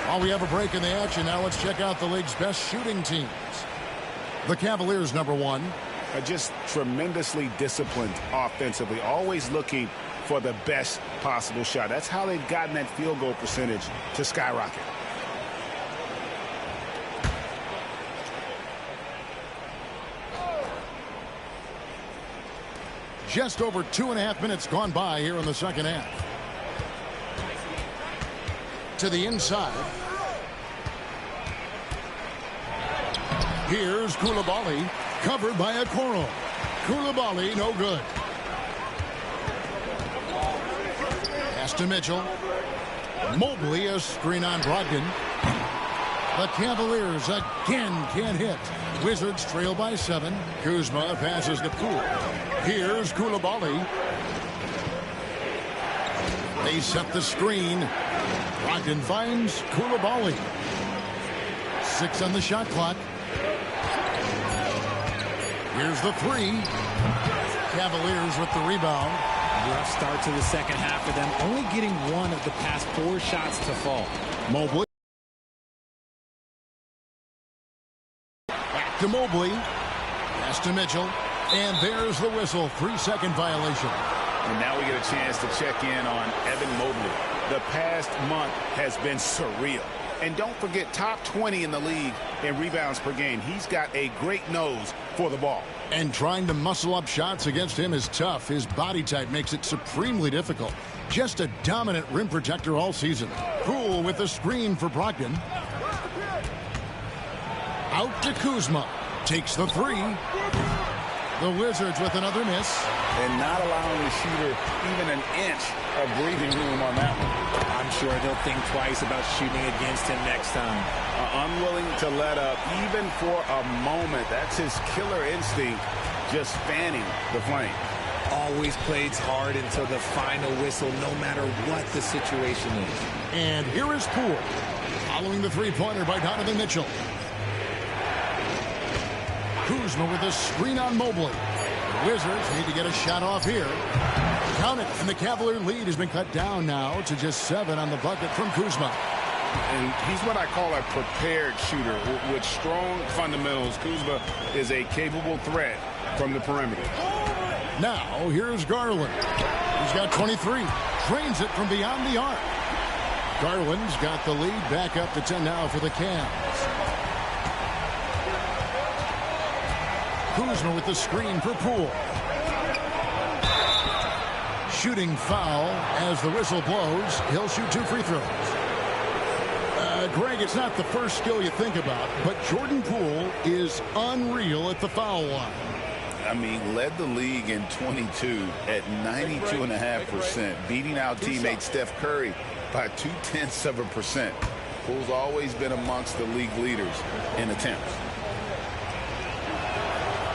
While we have a break in the action, now let's check out the league's best shooting teams. The Cavaliers, number 1. Just tremendously disciplined offensively, always looking for the best possible shot. That's how they've gotten that field goal percentage to skyrocket. Just over 2.5 minutes gone by here in the second half. To the inside. Here's Koulibaly, covered by Okoro. Koulibaly, no good. Pass to Mitchell. Mobley, a screen on Brogdon. The Cavaliers again can't hit. Wizards trail by 7. Kuzma passes to Poole. Here's Koulibaly. They set the screen. Brogdon finds Koulibaly. 6 on the shot clock. Here's the three. Cavaliers with the rebound. Rough start to the second half for them, only getting one of the past 4 shots to fall. Mobley. Back to Mobley. Pass to Mitchell. And there's the whistle. 3-second violation. And now we get a chance to check in on Evan Mobley. The past month has been surreal. And don't forget, top 20 in the league in rebounds per game. He's got a great nose for the ball. And trying to muscle up shots against him is tough. His body type makes it supremely difficult. Just a dominant rim protector all season. Poole with the screen for Brogdon. Out to Kuzma. Takes the three. The Wizards with another miss. And not allowing the shooter even an inch of breathing room on that one. I'm sure they'll think twice about shooting against him next time. Unwilling to let up even for a moment. That's his killer instinct, just fanning the flame. Always plays hard until the final whistle, no matter what the situation is. And here is Poole, following the three-pointer by Donovan Mitchell. Kuzma with a screen on Mobley. The Wizards need to get a shot off here. Count it, and the Cavalier lead has been cut down now to just 7 on the bucket from Kuzma. And he's what I call a prepared shooter with strong fundamentals. Kuzma is a capable threat from the perimeter. Now, here's Garland. He's got 23. Drains it from beyond the arc. Garland's got the lead back up to 10 now for the Cavs. Kuzma with the screen for Poole. Shooting foul as the whistle blows. He'll shoot 2 free throws. Greg, it's not the first skill you think about, but Jordan Poole is unreal at the foul line. I mean, led the league in 22 at 92.5%, beating out teammate Steph Curry by 0.2%. Poole's always been amongst the league leaders in attempts.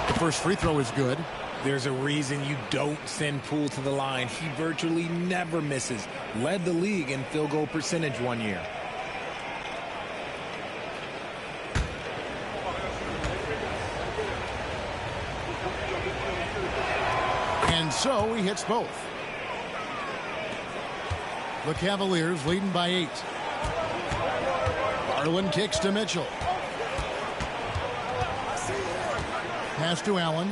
The first free throw is good. There's a reason you don't send Poole to the line. He virtually never misses. Led the league in field goal percentage one year. And so he hits both. The Cavaliers leading by 8. Garland kicks to Mitchell. Pass to Allen.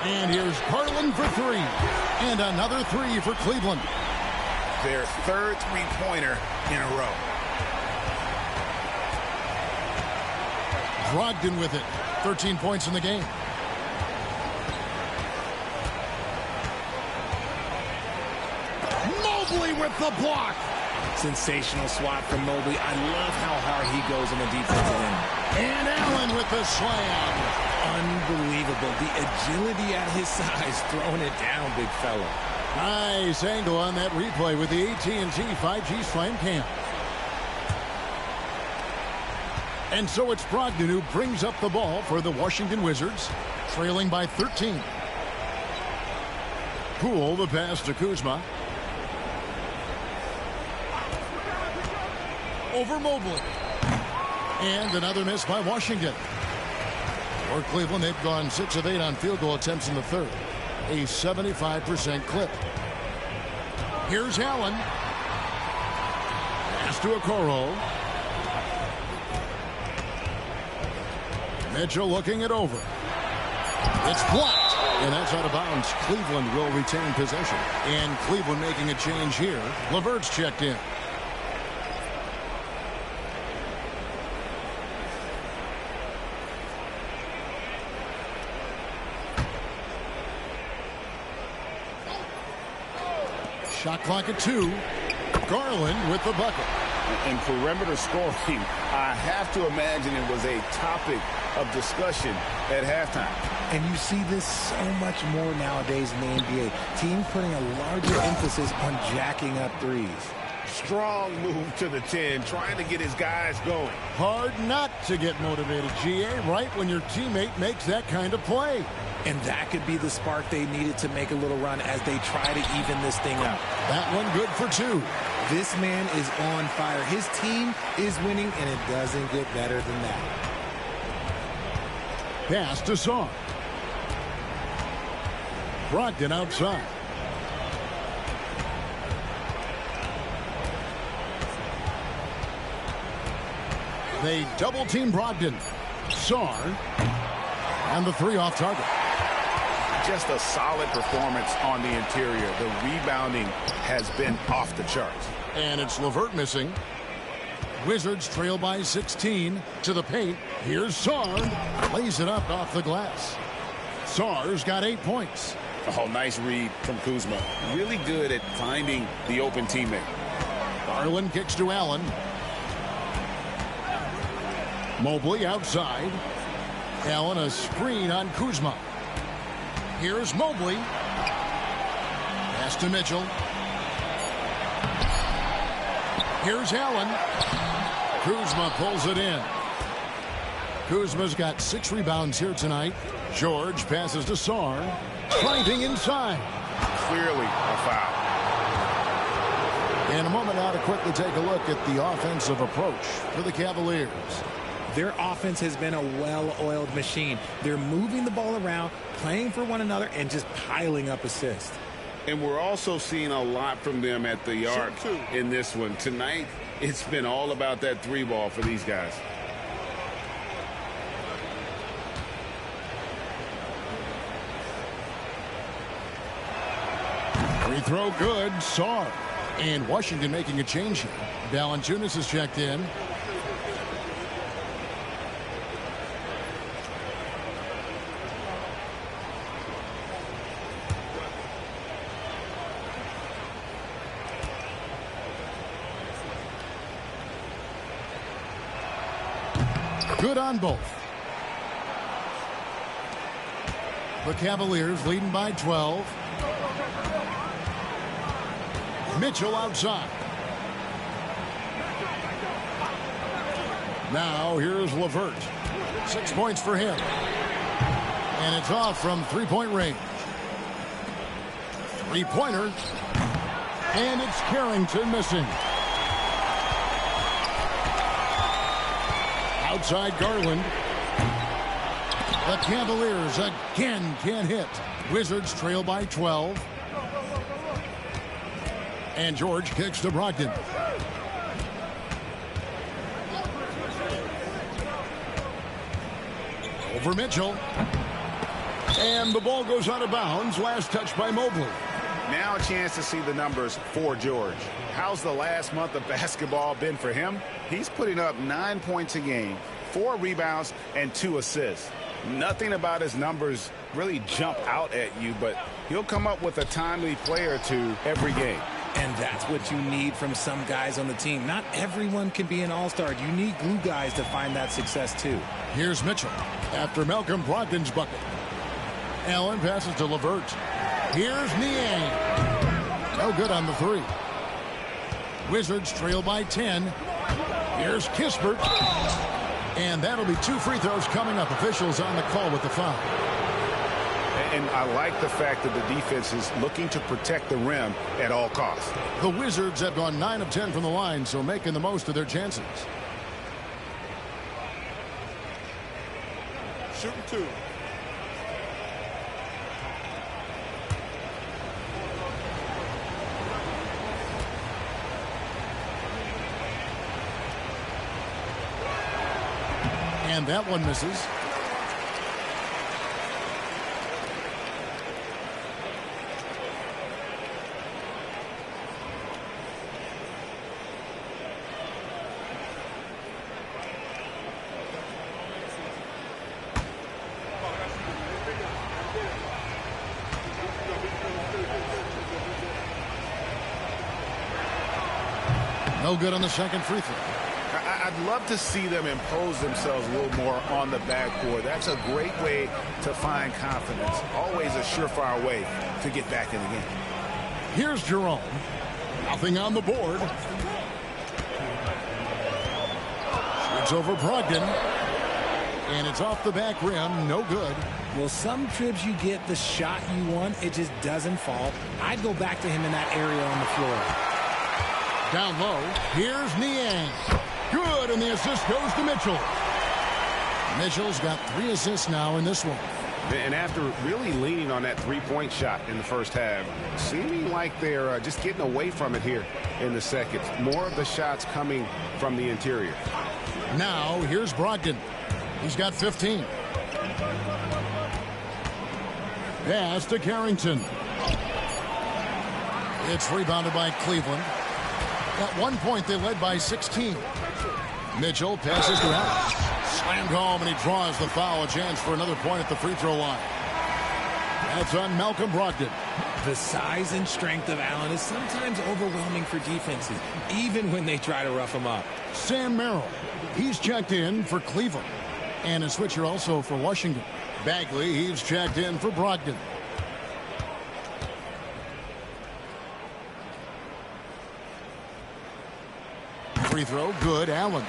And here's Garland for 3. And another 3 for Cleveland. Their third three-pointer in a row. Brogdon with it. 13 points in the game. Mobley with the block. Sensational swat from Mobley. I love how hard he goes in the defensive end. And Allen with the slam. Unbelievable. The agility at his size, throwing it down, big fella. Nice angle on that replay with the AT&T 5G Slam Cam. And so it's Brogdon who brings up the ball for the Washington Wizards, trailing by 13. Poole, the pass to Kuzma. Over Mobley. And another miss by Washington. For Cleveland, they've gone 6 of 8 on field goal attempts in the third. A 75% clip. Here's Allen. Pass to Okoro. Mitchell looking it over. It's blocked. And that's out of bounds. Cleveland will retain possession. And Cleveland making a change here. LeVert's checked in. Shot clock at 2. Garland with the bucket. In perimeter scoring, I have to imagine it was a topic of discussion at halftime. And you see this so much more nowadays in the NBA. Teams putting a larger emphasis on jacking up threes. Strong move to the 10, trying to get his guys going. Hard not to get motivated, GA, right when your teammate makes that kind of play. And that could be the spark they needed to make a little run as they try to even this thing up. That one good for 2. This man is on fire. His team is winning, and it doesn't get better than that. Pass to Saar. Brogdon outside. They double-team Brogdon. Saar. And the three off target. Just a solid performance on the interior. The rebounding has been off the charts. And it's LeVert missing. Wizards trail by 16 to the paint. Here's Saar. Lays it up off the glass. Saar's got 8 points. Oh, nice read from Kuzma. Really good at finding the open teammate. Garland kicks to Allen. Mobley outside. Allen a screen on Kuzma. Here's Mobley. Pass to Mitchell. Here's Allen. Kuzma pulls it in. Kuzma's got 6 rebounds here tonight. George passes to Saar. Driving inside. Clearly a foul. In a moment now to quickly take a look at the offensive approach for the Cavaliers. Their offense has been a well-oiled machine. They're moving the ball around, playing for one another, and just piling up assists. And we're also seeing a lot from them at the arc in this one. Tonight, it's been all about that 3 ball for these guys. Free throw good. Saar. And Washington making a change here. Valanciunas has checked in. Good on both. The Cavaliers leading by 12. Mitchell outside. Now here's LeVert. 6 points for him. And it's off from three-point range. Three-pointer. And it's Carrington missing. Outside Garland. The Cavaliers again can't hit. Wizards trail by 12. And George kicks to Brogdon. Over Mitchell. And the ball goes out of bounds. Last touch by Mobley. Now a chance to see the numbers for George. How's the last month of basketball been for him? He's putting up 9 points a game, 4 rebounds, and 2 assists. Nothing about his numbers really jump out at you, but he'll come up with a timely play or two every game. And that's what you need from some guys on the team. Not everyone can be an all-star. You need glue guys to find that success, too. Here's Mitchell after Malcolm Brogdon's bucket. Allen passes to LeVert. Here's Niang. No good on the 3. Wizards trail by 10. Here's Kispert. And that'll be 2 free throws coming up. Officials on the call with the foul. And I like the fact that the defense is looking to protect the rim at all costs. The Wizards have gone 9 of 10 from the line, so making the most of their chances. Shooting 2. And that one misses. No good on the second free throw. I'd love to see them impose themselves a little more on the backboard. That's a great way to find confidence. Always a surefire way to get back in the game. Here's Jerome. Nothing on the board. Shoots over Brogdon. And it's off the back rim. No good. Well, some trips you get the shot you want. It just doesn't fall. I'd go back to him in that area on the floor. Down low, here's Niang. Good, and the assist goes to Mitchell. Mitchell's got 3 assists now in this one. And after really leaning on that three-point shot in the first half, seeming like they're just getting away from it here in the second. More of the shots coming from the interior. Now, here's Brogdon. He's got 15. Pass to Carrington. It's rebounded by Cleveland. At one point, they led by 16. Mitchell passes to Allen. Slammed home, and he draws the foul. A chance for another point at the free throw line. That's on Malcolm Brogdon. The size and strength of Allen is sometimes overwhelming for defenses, even when they try to rough him up. Sam Merrill. He's checked in for Cleveland. And a switcher also for Washington. Bagley, he's checked in for Brogdon. Free throw, good. Allen.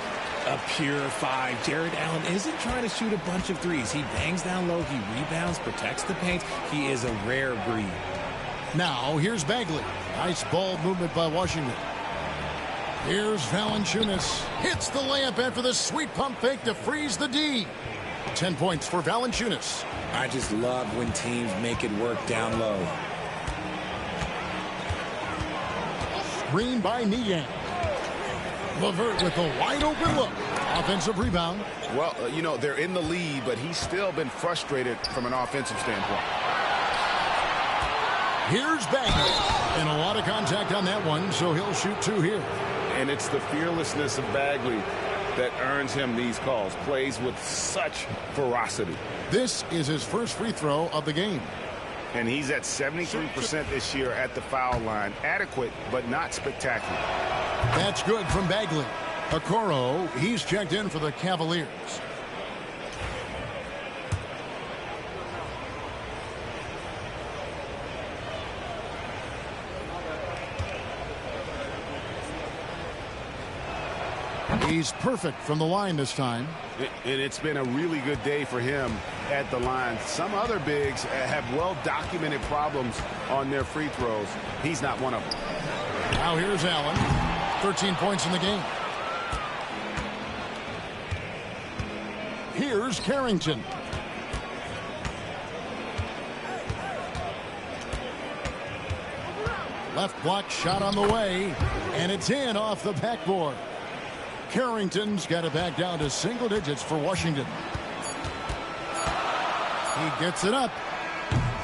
A pure 5. Jared Allen isn't trying to shoot a bunch of threes. He bangs down low, he rebounds, protects the paint. He is a rare breed. Now, here's Bagley. Nice ball movement by Washington. Here's Valanciunas. Hits the layup after the sweet pump fake to freeze the D. 10 points for Valanciunas. I just love when teams make it work down low. Screen by Niang. LeVert with a wide open look. Offensive rebound. Well, you know, they're in the lead, but he's still been frustrated from an offensive standpoint. Here's Bagley. And a lot of contact on that one, so he'll shoot 2 here. And it's the fearlessness of Bagley that earns him these calls. Plays with such ferocity. This is his first free throw of the game. And he's at 73% this year at the foul line. Adequate, but not spectacular. That's good from Bagley. Okoro, he's checked in for the Cavaliers. He's perfect from the line this time. And it's been a really good day for him at the line. Some other bigs have well-documented problems on their free throws. He's not one of them. Now here's Allen. 13 points in the game. Here's Carrington. Left block shot on the way, and it's in off the backboard. Carrington's got it back down to single digits for Washington. He gets it up,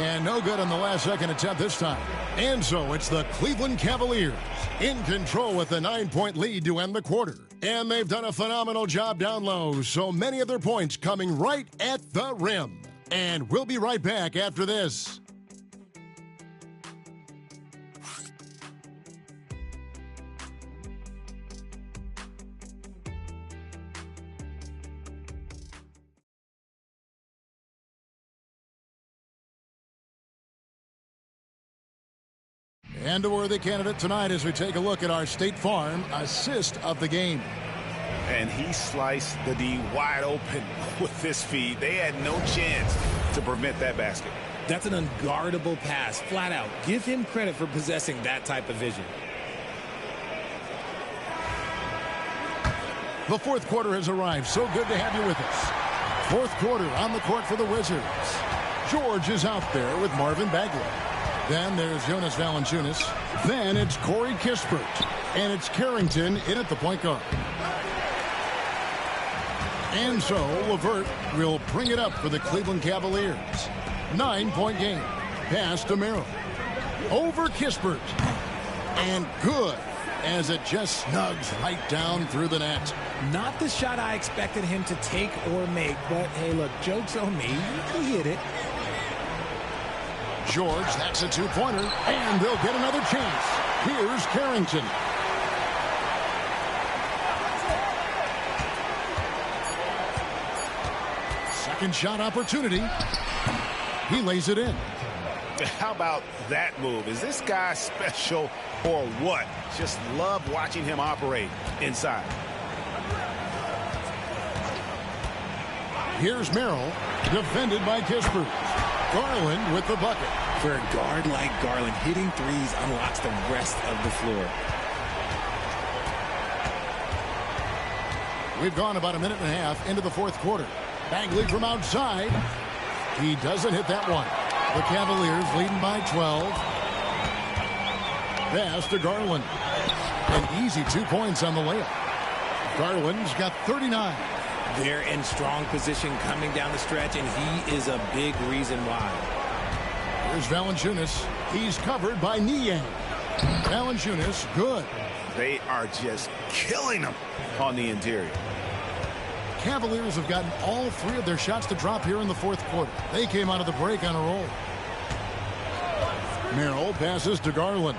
and no good on the last second attempt this time. And so it's the Cleveland Cavaliers in control with a 9-point lead to end the quarter. And they've done a phenomenal job down low, so many of their points coming right at the rim. And we'll be right back after this. And a worthy candidate tonight as we take a look at our State Farm assist of the game. And he sliced the D wide open with this feed. They had no chance to prevent that basket. That's an unguardable pass, flat out. Give him credit for possessing that type of vision. The fourth quarter has arrived. So good to have you with us. Fourth quarter on the court for the Wizards. George is out there with Marvin Bagley. Then there's Jonas Valanciunas. Then it's Corey Kispert. And it's Carrington in at the point guard. And so LeVert will bring it up for the Cleveland Cavaliers. 9-point game. Pass to Merrill. Over Kispert. And good as it just snugs right down through the net. Not the shot I expected him to take or make, but hey, look, joke's on me. He hit it. George, that's a 2-pointer, and they'll get another chance. Here's Carrington. Second shot opportunity. He lays it in. How about that move? Is this guy special or what? Just love watching him operate inside. Here's Merrill, defended by Kispert. Garland with the bucket. For a guard like Garland, hitting threes unlocks the rest of the floor. We've gone about a minute and a half into the fourth quarter. Bagley from outside. He doesn't hit that one. The Cavaliers leading by 12. Pass to Garland. An easy 2 points on the layup. Garland's got 39. They're in strong position coming down the stretch, and he is a big reason why. Here's Valanciunas. He's covered by Niang. Valanciunas, good. They are just killing them on the interior. Cavaliers have gotten all 3 of their shots to drop here in the fourth quarter. They came out of the break on a roll. Merrill passes to Garland.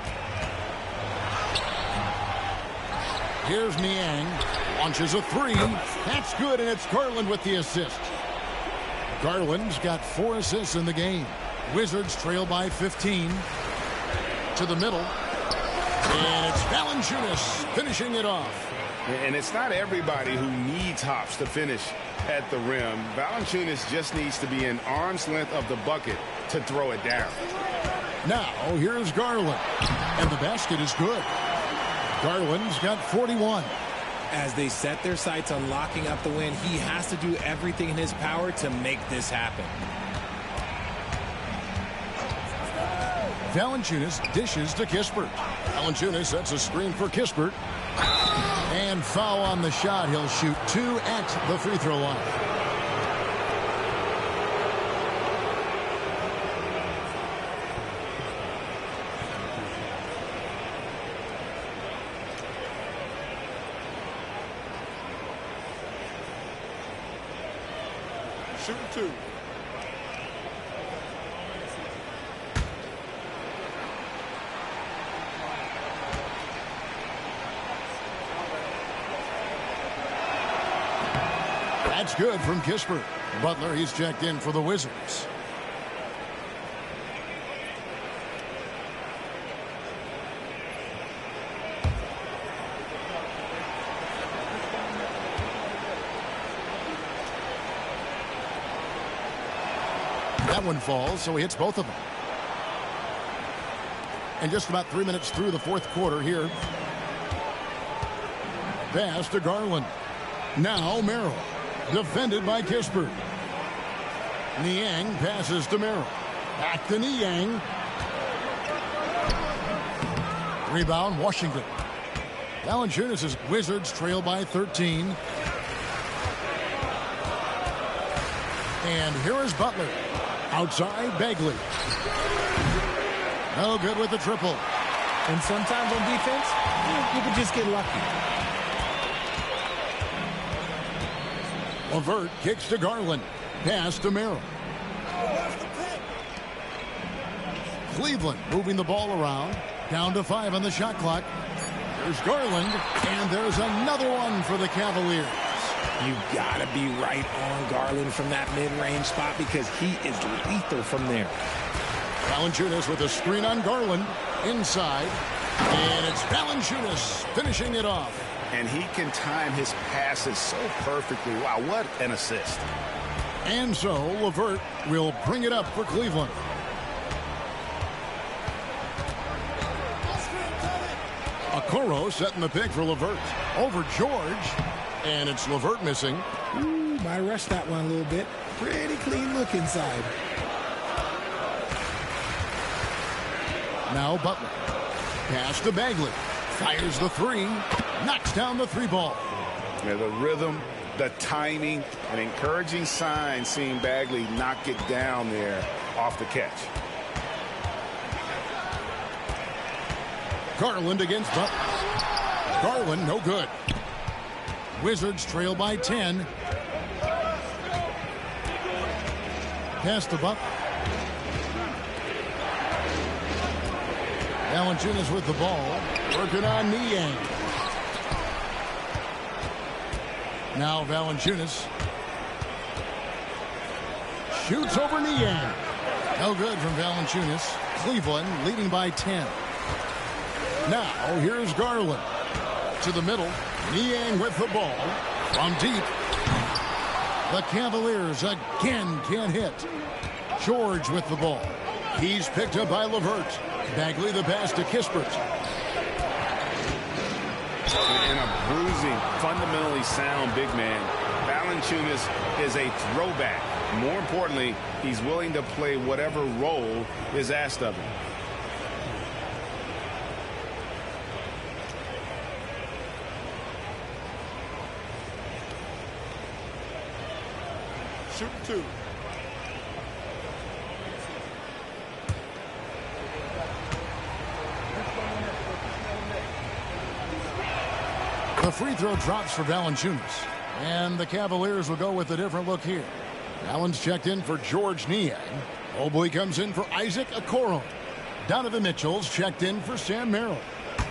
Here's Niang. Launches a 3. That's good, and it's Garland with the assist. Garland's got 4 assists in the game. Wizards trail by 15. To the middle. And it's Valanciunas finishing it off. And it's not everybody who needs hops to finish at the rim. Valanciunas just needs to be an arm's length of the bucket to throw it down. Now, here's Garland. And the basket is good. Garland's got 41. As they set their sights on locking up the win, he has to do everything in his power to make this happen. Valanciunas dishes to Kispert. Valanciunas sets a screen for Kispert. And foul on the shot. He'll shoot 2 at the free throw line. Shooting 2. That's good from Kispert. Butler, he's checked in for the Wizards. That one falls, so he hits both of them. And just about 3 minutes through the fourth quarter here. Pass to Garland. Now Merrill. Defended by Kispert. Niang passes to Merrill. Back to Niang. Rebound, Washington. Valanciunas' Wizards trail by 13. And here is Butler. Outside, Bagley. No good with the triple. And sometimes on defense, you can just get lucky. LeVert kicks to Garland. Pass to Merrill. Cleveland moving the ball around. Down to 5 on the shot clock. There's Garland. And there's another one for the Cavaliers. You gotta be right on Garland from that mid-range spot because he is lethal from there. Valanciunas with a screen on Garland. Inside. And it's Valanciunas finishing it off. And he can time his passes so perfectly. Wow, what an assist. And so LeVert will bring it up for Cleveland. Okoro setting the pick for LeVert. Over George. And it's LeVert missing. Ooh, might rush that one a little bit. Pretty clean look inside. Now Butler. Pass to Bagley. Fires the 3. Knocks down the 3 ball. Yeah, the rhythm, the timing, an encouraging sign seeing Bagley knock it down there off the catch. Garland against Butler. Garland, no good. Wizards trail by 10. Pass to Butler. Valanciunas with the ball. Working on Niang. Now Valanciunas. Shoots over Niang. No good from Valanciunas. Cleveland leading by 10. Now here's Garland. To the middle. Niang with the ball. From deep. The Cavaliers again can't hit. George with the ball. He's picked up by LeVert. Bagley the pass to Kispert. And a bruising, fundamentally sound big man. Valanciunas is a throwback. More importantly, he's willing to play whatever role is asked of him. Shoot two. The free throw drops for Valanciunas. And the Cavaliers will go with a different look here. Allen's checked in for George Niang. Mobley comes in for Isaac Okoro. Donovan Mitchell's checked in for Sam Merrill.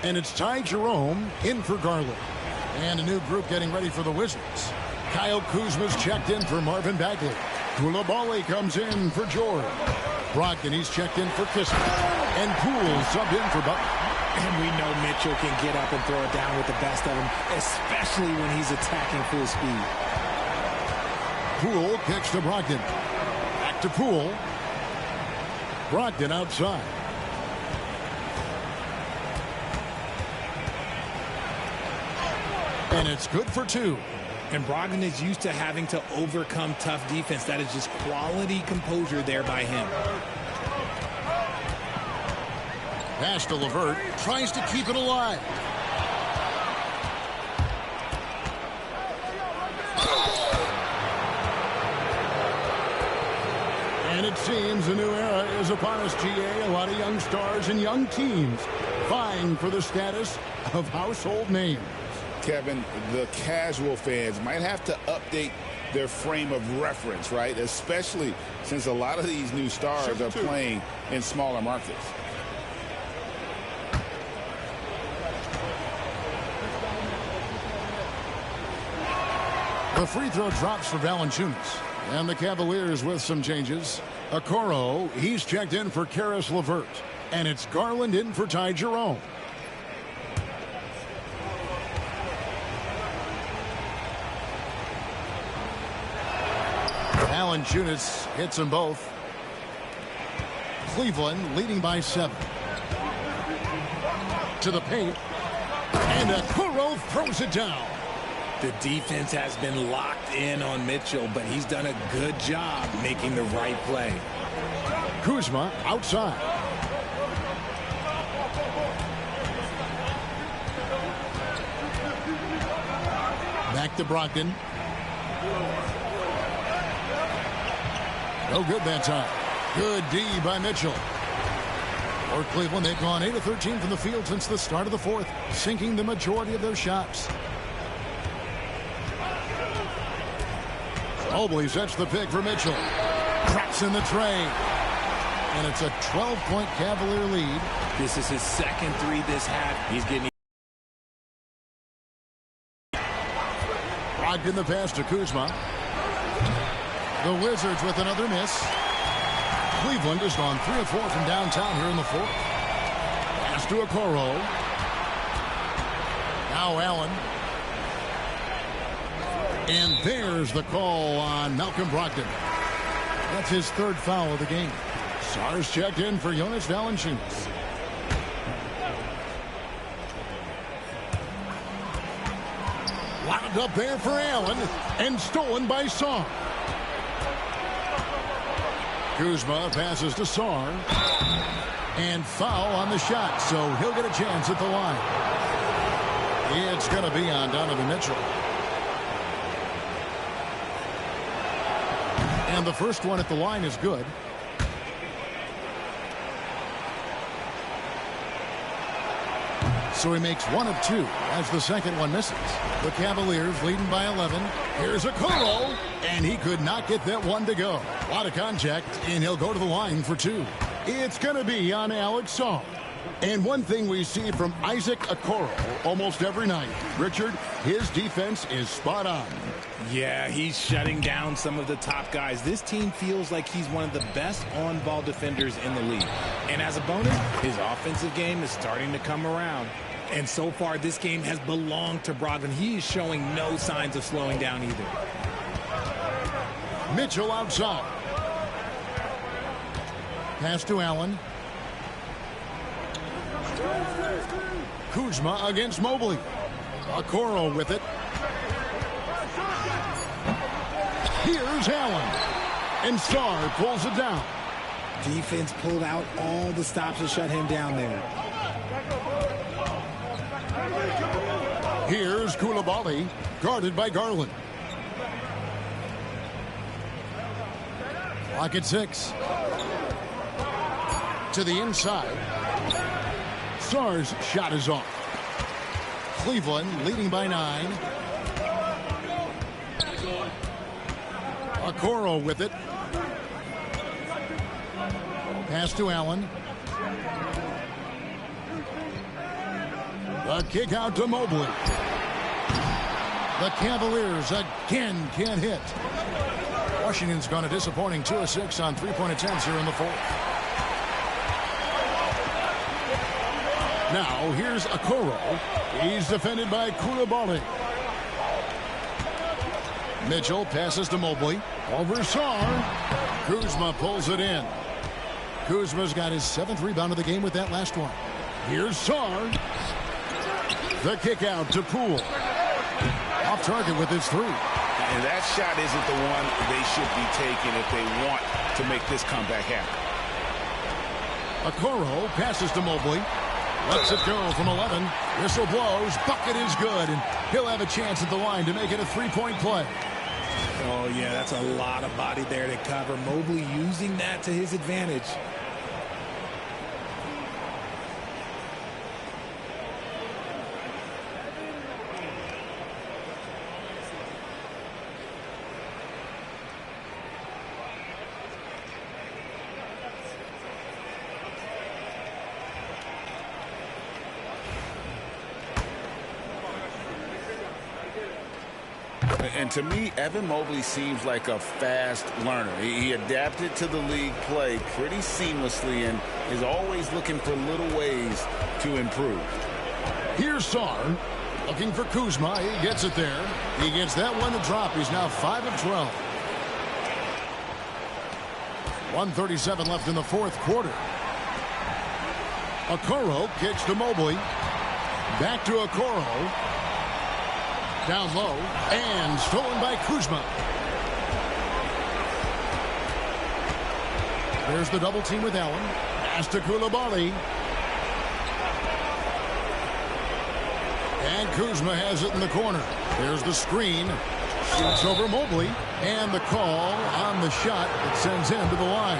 And it's Ty Jerome in for Garland. And a new group getting ready for the Wizards. Kyle Kuzma's checked in for Marvin Bagley. Koulibaly comes in for George. Brogdon, he's checked in for Kissinger. And Poole subbed in for Butler. And we know Mitchell can get up and throw it down with the best of them, especially when he's attacking full speed. Poole kicks to Brogdon. Back to Poole. Brogdon outside. And it's good for two. And Brogdon is used to having to overcome tough defense. That is just quality composure there by him. Pass to LeVert. Tries to keep it alive. And it seems a new era is upon us, GA. A lot of young stars and young teams vying for the status of household names. Kevin, the casual fans might have to update their frame of reference, right? Especially since a lot of these new stars are playing in smaller markets. The free throw drops for Valanciunas. And the Cavaliers with some changes. Okoro, he's checked in for Karis LeVert. And it's Garland in for Ty Jerome. Valanciunas hits them both. Cleveland leading by 7. To the paint. And Okoro throws it down. The defense has been locked in on Mitchell, but he's done a good job making the right play. Kuzma outside. Back to Brogdon. No good that time. Good D by Mitchell. For Cleveland, they've gone 8 of 13 from the field since the start of the fourth, sinking the majority of their shots. Mobley sets the pick for Mitchell. Traps in the tray. And it's a 12-point Cavalier lead. This is his second three this half. He's getting... Brogdon the pass to Kuzma. The Wizards with another miss. Cleveland has gone 3 of 4 from downtown here in the fourth. Pass to Okoro. Now Allen. And there's the call on Malcolm Brogdon. That's his third foul of the game. Sar's checked in for Jonas Valanciunas. Wound up there for Allen and stolen by Sar. Kuzma passes to Sar. And foul on the shot, so he'll get a chance at the line. It's going to be on Donovan Mitchell. And the first one at the line is good. So he makes 1 of 2 as the second one misses. The Cavaliers leading by 11. Here's Okoro, and he could not get that one to go. A lot of contact, and he'll go to the line for 2. It's going to be on Alex Sar. And one thing we see from Isaac Okoro almost every night, Richard, his defense is spot on. Yeah, he's shutting down some of the top guys. This team feels like he's one of the best on-ball defenders in the league. And as a bonus, his offensive game is starting to come around. And so far, this game has belonged to Brogdon. He is showing no signs of slowing down either. Mitchell outside. Pass to Allen. Kuzma against Mobley. Okoro with it. Here's Allen. And Starr pulls it down. Defense pulled out all the stops to shut him down there. Here's Koulibaly, guarded by Garland. Clock at 6. To the inside. Starr's shot is off. Cleveland leading by 9. Okoro with it. Pass to Allen. The kick out to Mobley. The Cavaliers again can't hit. Washington's gone a disappointing 2 of 6 on three-point attempts here in the fourth. Now here's Okoro. He's defended by Koulibaly. Mitchell passes to Mobley. Over Sarr. Kuzma pulls it in. Kuzma's got his 7th rebound of the game with that last one. Here's Sarr. The kick out to Poole. Off target with his 3. And that shot isn't the one they should be taking if they want to make this comeback happen. Okoro passes to Mobley. Lets it go from 11. Whistle blows. Bucket is good. And he'll have a chance at the line to make it a 3-point play. Oh, yeah, that's a lot of body there to cover. Mobley using that to his advantage. And to me, Evan Mobley seems like a fast learner. He adapted to the league play pretty seamlessly and is always looking for little ways to improve. Here's Sarr looking for Kuzma. He gets it there. He gets that one to drop. He's now 5 of 12. 1:37 left in the fourth quarter. Okoro kicks to Mobley. Back to Okoro. Down low, and stolen by Kuzma. There's the double team with Allen. Pass to Koulibaly. And Kuzma has it in the corner. There's the screen. Shoots over Mobley. And the call on the shot that sends him to the line.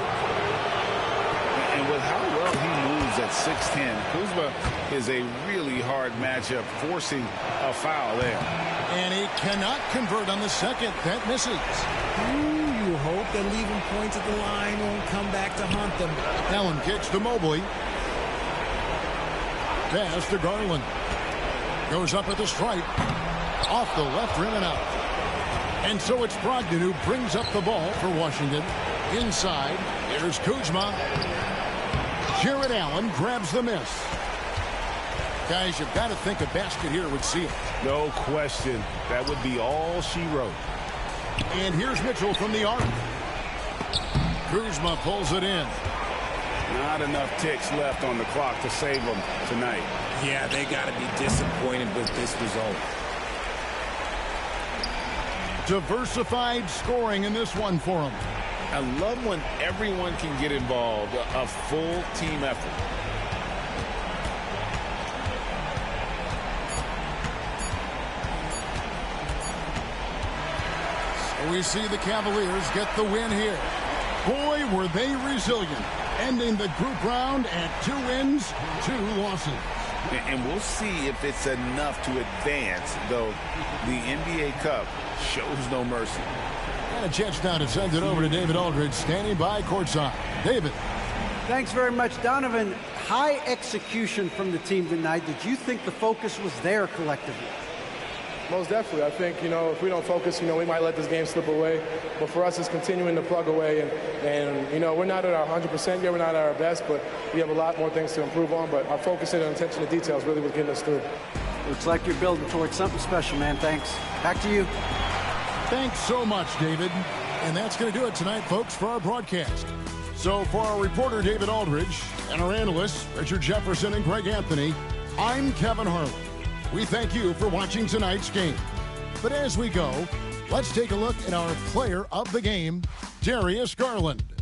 And with how well he moves at 6'10", Kuzma is a really hard matchup, forcing a foul there. And he cannot convert on the second. That misses. Ooh, you hope that leaving points at the line won't come back to haunt them. Allen kicks to Mobley. Pass to Garland. Goes up at the stripe. Off the left rim and out. And so it's Brogdon who brings up the ball for Washington. Inside, here's Kuzma. Jared Allen grabs the miss. Guys, you've got to think a basket here would seal. No question. That would be all she wrote. And here's Mitchell from the arc. Kuzma pulls it in. Not enough ticks left on the clock to save them tonight. Yeah, they got to be disappointed with this result. Diversified scoring in this one for them. I love when everyone can get involved, a full team effort. So we see the Cavaliers get the win here. Boy, were they resilient, ending the group round at 2 wins, 2 losses. And we'll see if it's enough to advance, though the NBA Cup shows no mercy. And a chance now to send it over to David Aldridge, standing by courtside. David. Thanks very much, Donovan. High execution from the team tonight. Did you think the focus was there collectively? Most definitely. I think, if we don't focus, we might let this game slip away. But for us, it's continuing to plug away. And we're not at our 100% yet. We're not at our best, but we have a lot more things to improve on. But our focus and attention to details really was getting us through. Looks like you're building towards something special, man. Thanks. Back to you. Thanks so much, David. And that's going to do it tonight, folks, for our broadcast. So for our reporter, David Aldridge, and our analysts, Richard Jefferson and Greg Anthony, I'm Kevin Harlan. We thank you for watching tonight's game. But as we go, let's take a look at our player of the game, Darius Garland.